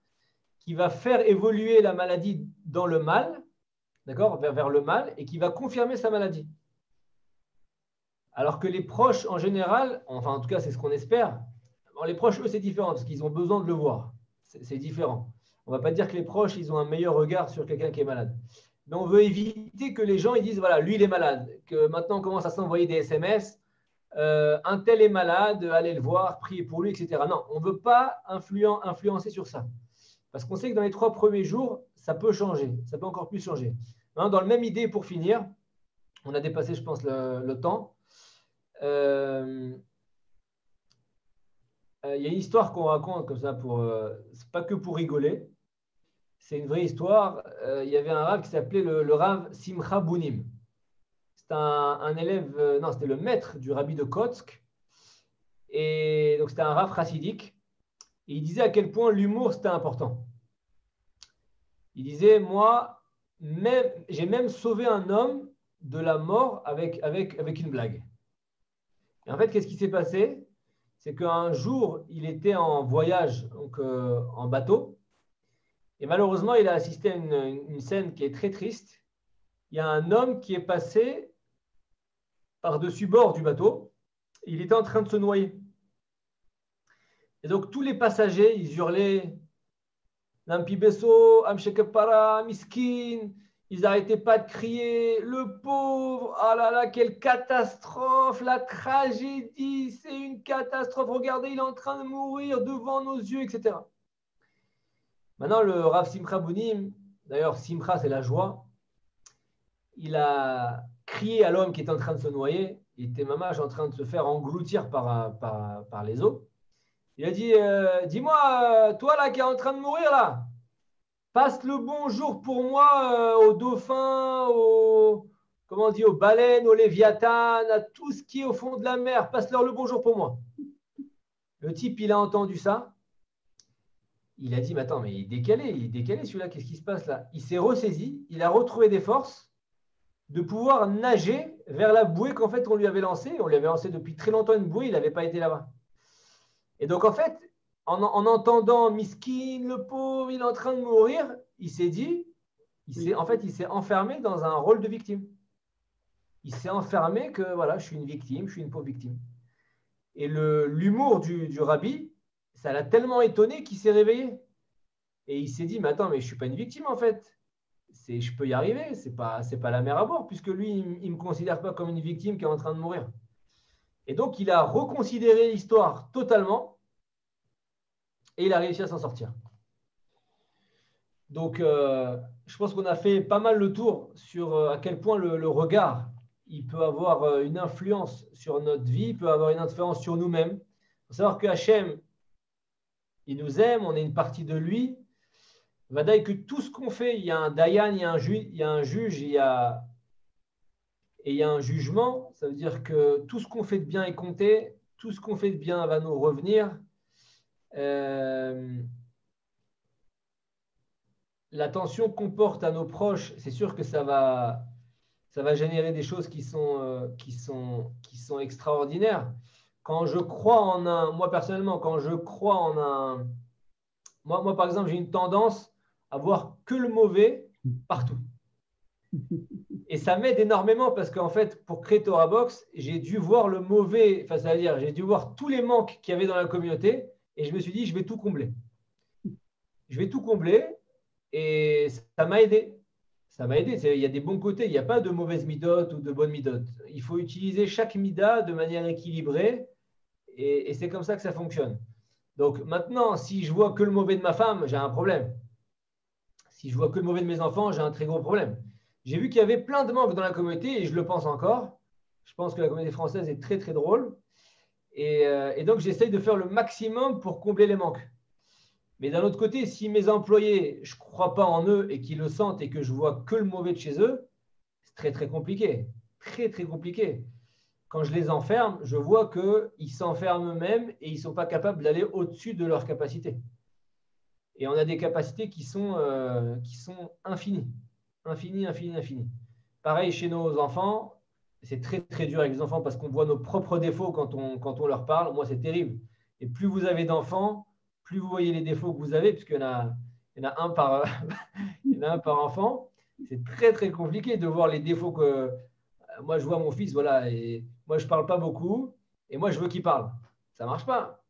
S1: qui va faire évoluer la maladie dans le mal, d'accord, vers le mal, et qui va confirmer sa maladie. Alors que les proches, en général, enfin en tout cas c'est ce qu'on espère, bon, les proches, eux, c'est différent parce qu'ils ont besoin de le voir. C'est différent. On ne va pas dire que les proches, ils ont un meilleur regard sur quelqu'un qui est malade. Mais on veut éviter que les gens ils disent, voilà, lui, il est malade. Que maintenant, on commence à s'envoyer des SMS. Un tel est malade, allez le voir, priez pour lui, etc. Non, on ne veut pas influencer sur ça. Parce qu'on sait que dans les 3 premiers jours, ça peut changer. Ça peut encore plus changer. Hein, dans la même idée, pour finir, on a dépassé, je pense, le temps. Il y a une histoire qu'on raconte comme ça, c'est pas que pour rigoler. C'est une vraie histoire. Il y avait un rav qui s'appelait le rav Simcha Bunim. C'était un élève, non, c'était le maître du rabbi de Kotsk. Et donc, c'était un rav chassidique. Et il disait à quel point l'humour, c'était important. Il disait, moi, j'ai même sauvé un homme de la mort avec une blague. Et en fait, qu'est-ce qui s'est passé? C'est qu'un jour, il était en voyage, donc en bateau. Et malheureusement, il a assisté à une scène qui est très triste. Il y a un homme qui est passé par-dessus bord du bateau. Il était en train de se noyer. Et donc, tous les passagers, ils hurlaient Nampi Besso, Amshekepara, Miskin. Ils n'arrêtaient pas de crier le pauvre, ah là là, quelle catastrophe, la tragédie, c'est une catastrophe. Regardez, il est en train de mourir devant nos yeux, etc. Maintenant, le Rav Simcha Bunim, d'ailleurs, Simcha, c'est la joie. Il a crié à l'homme qui était en train de se noyer. Il était mamache en train de se faire engloutir par les eaux. Il a dit, dis-moi, toi là qui es en train de mourir là, passe le bonjour pour moi aux dauphins, comment on dit, aux baleines, aux léviathans, à tout ce qui est au fond de la mer. Passe-leur le bonjour pour moi. Le type, il a entendu ça. Il a dit, mais attends, mais il est décalé celui-là, qu'est-ce qui se passe là? Il s'est ressaisi, il a retrouvé des forces de pouvoir nager vers la bouée qu'en fait on lui avait lancée. On lui avait lancé depuis très longtemps une bouée, il n'avait pas été là-bas. Et donc en fait, en entendant Miskin, le pauvre, il est en train de mourir, il s'est dit, il s'est enfermé dans un rôle de victime. Il s'est enfermé que voilà, je suis une victime, je suis une pauvre victime. Et l'humour du rabbi, ça l'a tellement étonné qu'il s'est réveillé. Et il s'est dit, mais attends, mais je ne suis pas une victime en fait. Je peux y arriver, c'est pas la mer à boire, puisque lui, il ne me considère pas comme une victime qui est en train de mourir. Et donc, il a reconsidéré l'histoire totalement et il a réussi à s'en sortir. Donc, je pense qu'on a fait pas mal le tour sur à quel point le regard, il peut avoir une influence sur notre vie, il peut avoir une influence sur nous-mêmes. Il faut savoir que Hachem, il nous aime, on est une partie de lui. Vadaï que tout ce qu'on fait, il y a un dayan, il y a un juge, il y a un jugement. Ça veut dire que tout ce qu'on fait de bien est compté, tout ce qu'on fait de bien va nous revenir. L'attention qu'on porte à nos proches, c'est sûr que ça va générer des choses qui sont extraordinaires. Quand je crois en moi personnellement, quand je crois en moi par exemple, j'ai une tendance à voir que le mauvais partout. Et ça m'aide énormément parce qu'en fait, pour créer Torah Box, j'ai dû voir le mauvais, enfin, c'est-à-dire, j'ai dû voir tous les manques qu'il y avait dans la communauté et je me suis dit, je vais tout combler. Je vais tout combler et ça m'a aidé. Ça m'a aidé. Il y a des bons côtés, il n'y a pas de mauvaises midotes ou de bonnes midotes. Il faut utiliser chaque mida de manière équilibrée et c'est comme ça que ça fonctionne. Donc maintenant, si je vois que le mauvais de ma femme, j'ai un problème. Si je vois que le mauvais de mes enfants, j'ai un très gros problème. J'ai vu qu'il y avait plein de manques dans la communauté et je le pense encore. Je pense que la communauté française est très, très drôle. Et donc, j'essaye de faire le maximum pour combler les manques. Mais d'un autre côté, si mes employés, je ne crois pas en eux et qu'ils le sentent et que je vois que le mauvais de chez eux, c'est très, très compliqué. Très, très compliqué. Quand je les enferme, je vois qu'ils s'enferment eux-mêmes et ils ne sont pas capables d'aller au-dessus de leurs capacités. Et on a des capacités qui sont infinies. Infinies. Pareil chez nos enfants, c'est très, très dur avec les enfants parce qu'on voit nos propres défauts quand on leur parle. Moi, c'est terrible. Et plus vous avez d'enfants, plus vous voyez les défauts que vous avez, puisqu'il y en a un par, il y en a un par enfant. C'est très, très compliqué de voir les défauts moi, je vois mon fils, voilà, et moi, je ne parle pas beaucoup, et moi, je veux qu'il parle. Ça ne marche pas.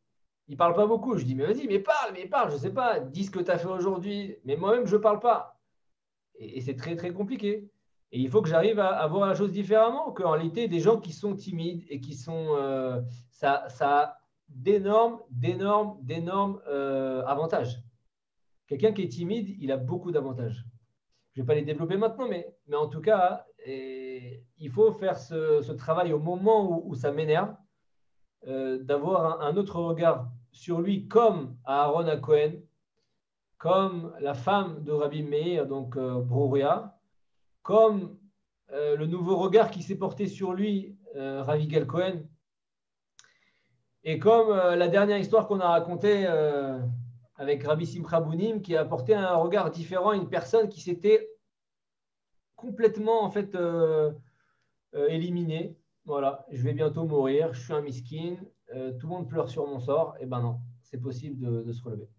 S1: Il ne parle pas beaucoup. Je dis, mais vas-y, mais parle, je ne sais pas, dis ce que tu as fait aujourd'hui. Mais moi-même, je ne parle pas. Et c'est très, très compliqué. Et il faut que j'arrive à voir la chose différemment, qu'en réalité, des gens qui sont timides et qui sont… ça a d'énormes avantages. Quelqu'un qui est timide, il a beaucoup d'avantages. Je ne vais pas les développer maintenant, mais en tout cas, il faut faire ce travail au moment où ça m'énerve, d'avoir un autre regard sur lui, comme Aaron à Cohen, comme la femme de Rabbi Meir, donc Brouria, comme le nouveau regard qui s'est porté sur lui, Ravi Gal Cohen, et comme la dernière histoire qu'on a racontée avec Rabbi Simcha Bunim, qui a apporté un regard différent à une personne qui s'était complètement en fait éliminée. Voilà, je vais bientôt mourir, je suis un miskin, tout le monde pleure sur mon sort. Et ben non, c'est possible de se relever.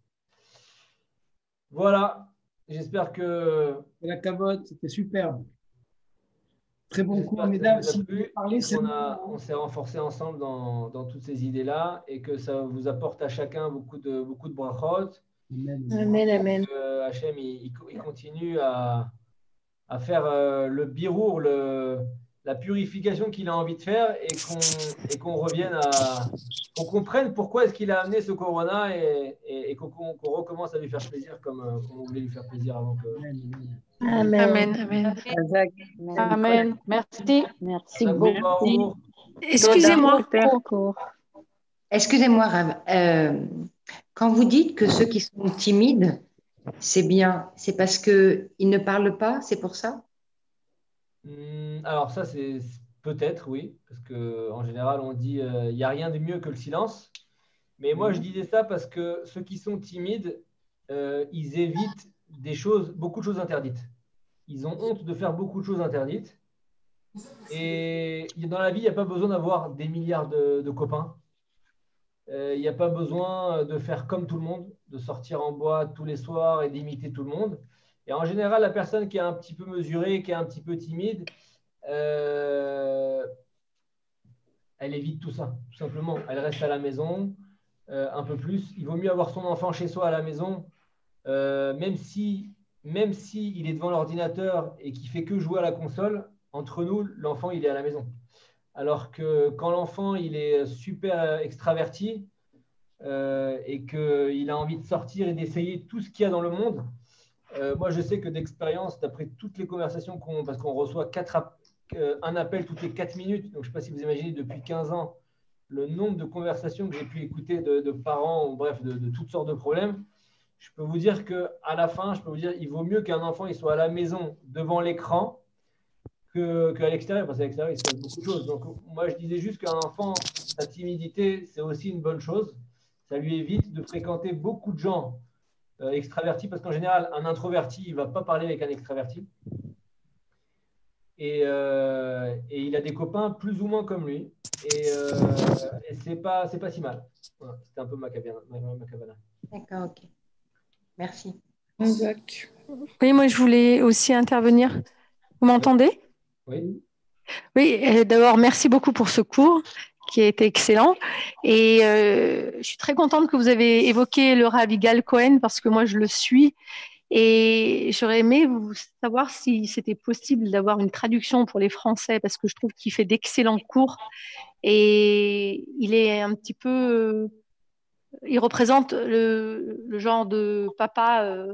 S1: Voilà, j'espère que
S2: La cavote, c'était superbe. Très bon cours,
S1: j'espère que ça
S2: mesdames.
S1: vous a
S2: Si vous voulez
S1: plu
S2: parler,
S1: et
S2: c'est bon.
S1: on s'est renforcés ensemble dans toutes ces idées-là et que ça vous apporte à chacun beaucoup de brachot.
S2: Amen.
S3: Amen, amen.
S1: Hachem, il continue à faire le birour, la purification qu'il a envie de faire et qu'on revienne qu'on comprenne pourquoi est-ce qu'il a amené ce corona et qu'on recommence à lui faire plaisir comme on voulait lui faire plaisir avant que…
S3: Amen.
S4: Amen, amen.
S3: Amen. Merci.
S5: Merci
S1: Chapeau,
S5: beaucoup.
S1: Baruch.
S4: Excusez-moi.
S5: Super court. Excusez-moi, Rav. Quand vous dites que ceux qui sont timides, c'est bien, c'est parce qu'ils ne parlent pas, c'est pour ça?
S1: Alors ça, c'est peut-être, oui, parce qu'en général, on dit il n'y a rien de mieux que le silence. Mais moi, je disais ça parce que ceux qui sont timides, ils évitent beaucoup de choses interdites. Ils ont honte de faire beaucoup de choses interdites. Et dans la vie, il n'y a pas besoin d'avoir des milliards de copains. Il n'y a pas besoin de faire comme tout le monde, de sortir en boîte tous les soirs et d'imiter tout le monde. Et en général, la personne qui est un petit peu mesurée, qui est un petit peu timide, elle évite tout ça, tout simplement. Elle reste à la maison un peu plus. Il vaut mieux avoir son enfant chez soi à la maison, même si il est devant l'ordinateur et qu'il fait que jouer à la console. Entre nous, l'enfant, il est à la maison. Alors que quand l'enfant, il est super extraverti et qu'il a envie de sortir et d'essayer tout ce qu'il y a dans le monde, moi, je sais que d'expérience, d'après toutes les conversations parce qu'on reçoit un appel toutes les 4 minutes, donc je ne sais pas si vous imaginez depuis 15 ans le nombre de conversations que j'ai pu écouter de parents, ou bref, de toutes sortes de problèmes. Je peux vous dire qu'à la fin, il vaut mieux qu'un enfant il soit à la maison devant l'écran qu'à l'extérieur, parce qu'à l'extérieur, il se passe beaucoup de choses. Donc, moi, je disais juste qu'un enfant, sa timidité, c'est aussi une bonne chose. Ça lui évite de fréquenter beaucoup de gens extravertis, parce qu'en général, un introverti, il ne va pas parler avec un extraverti. Et il a des copains plus ou moins comme lui. Et c'est pas si mal. Voilà, c'était un peu ma cabane.
S5: D'accord, ok. Merci.
S3: Exact.
S4: Oui, moi, je voulais aussi intervenir. Vous m'entendez?
S1: Oui.
S4: Oui, d'abord, merci beaucoup pour ce cours qui a été excellent. Et je suis très contente que vous avez évoqué le Rav Yigal Cohen parce que moi, je le suis. Et j'aurais aimé savoir si c'était possible d'avoir une traduction pour les Français parce que je trouve qu'il fait d'excellents cours. Et il est un petit peu… il représente le genre de papa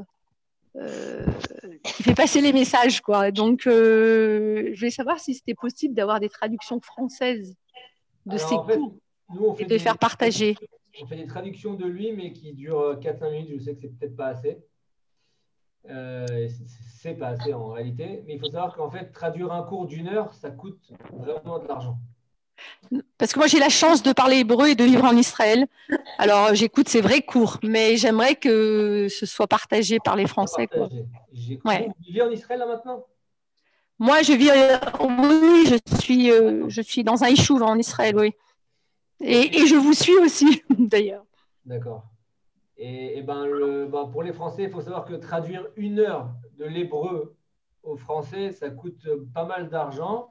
S4: qui fait passer les messages, quoi. Donc, je voulais savoir si c'était possible d'avoir des traductions françaises de
S1: Alors,
S4: ces
S1: en fait,
S4: cours
S1: nous,
S4: et de les faire partager.
S1: On fait des traductions de lui, mais qui durent 4-5 minutes. Je sais que c'est peut-être pas assez. C'est pas assez en réalité. Mais il faut savoir qu'en fait, traduire un cours d'1 heure, ça coûte vraiment de l'argent.
S4: Parce que moi, j'ai la chance de parler hébreu et de vivre en Israël. Alors, j'écoute ces vrais cours, mais j'aimerais que ce soit partagé par les Français, quoi. Ouais.
S1: Vous vivez en Israël là maintenant?
S4: Moi, je vis… oui, je suis dans un yishuv en Israël, oui. Et je vous suis aussi, d'ailleurs.
S1: D'accord. Et pour les Français, il faut savoir que traduire 1 heure de l'hébreu au français, ça coûte pas mal d'argent.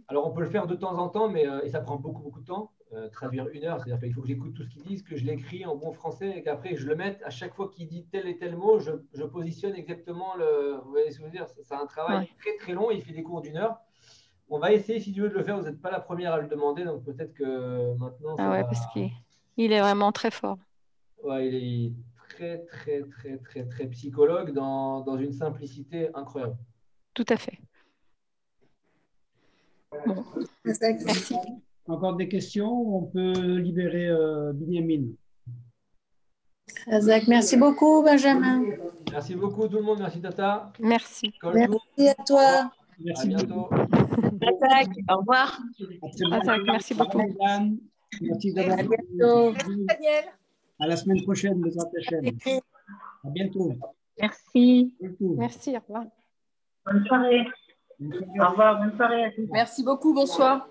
S1: Alors, on peut le faire de temps en temps, mais et ça prend beaucoup de temps. Traduire 1 heure, c'est-à-dire qu'il faut que j'écoute tout ce qu'ils disent, que je l'écris en bon français et qu'après je le mette. À chaque fois qu'il dit tel et tel mot, je positionne exactement le. Vous voyez ce que je veux dire? C'est un travail très long. Il fait des cours d'1 heure. On va essayer, si tu veux, de le faire. Vous n'êtes pas la première à le demander, donc peut-être que maintenant.
S4: Ah ouais, parce qu'il est vraiment très fort.
S1: Ouais, il est très psychologue dans une simplicité incroyable.
S4: Tout à fait. Bon. Merci.
S2: Encore des questions? On peut libérer Binyamin.
S3: Razak, merci beaucoup, Benjamin.
S1: Merci beaucoup tout le monde. Merci Tata.
S4: Merci.
S3: Merci à toi.
S2: Merci.
S1: À bientôt.
S3: Razak, au revoir.
S4: Razak, merci beaucoup.
S2: Merci
S3: À bientôt.
S6: Daniel.
S2: À la semaine prochaine, les attachés. À bientôt.
S3: Merci.
S4: Merci, au revoir.
S3: Bonne soirée. Au revoir, bonne soirée à tous.
S6: Merci beaucoup, bonsoir.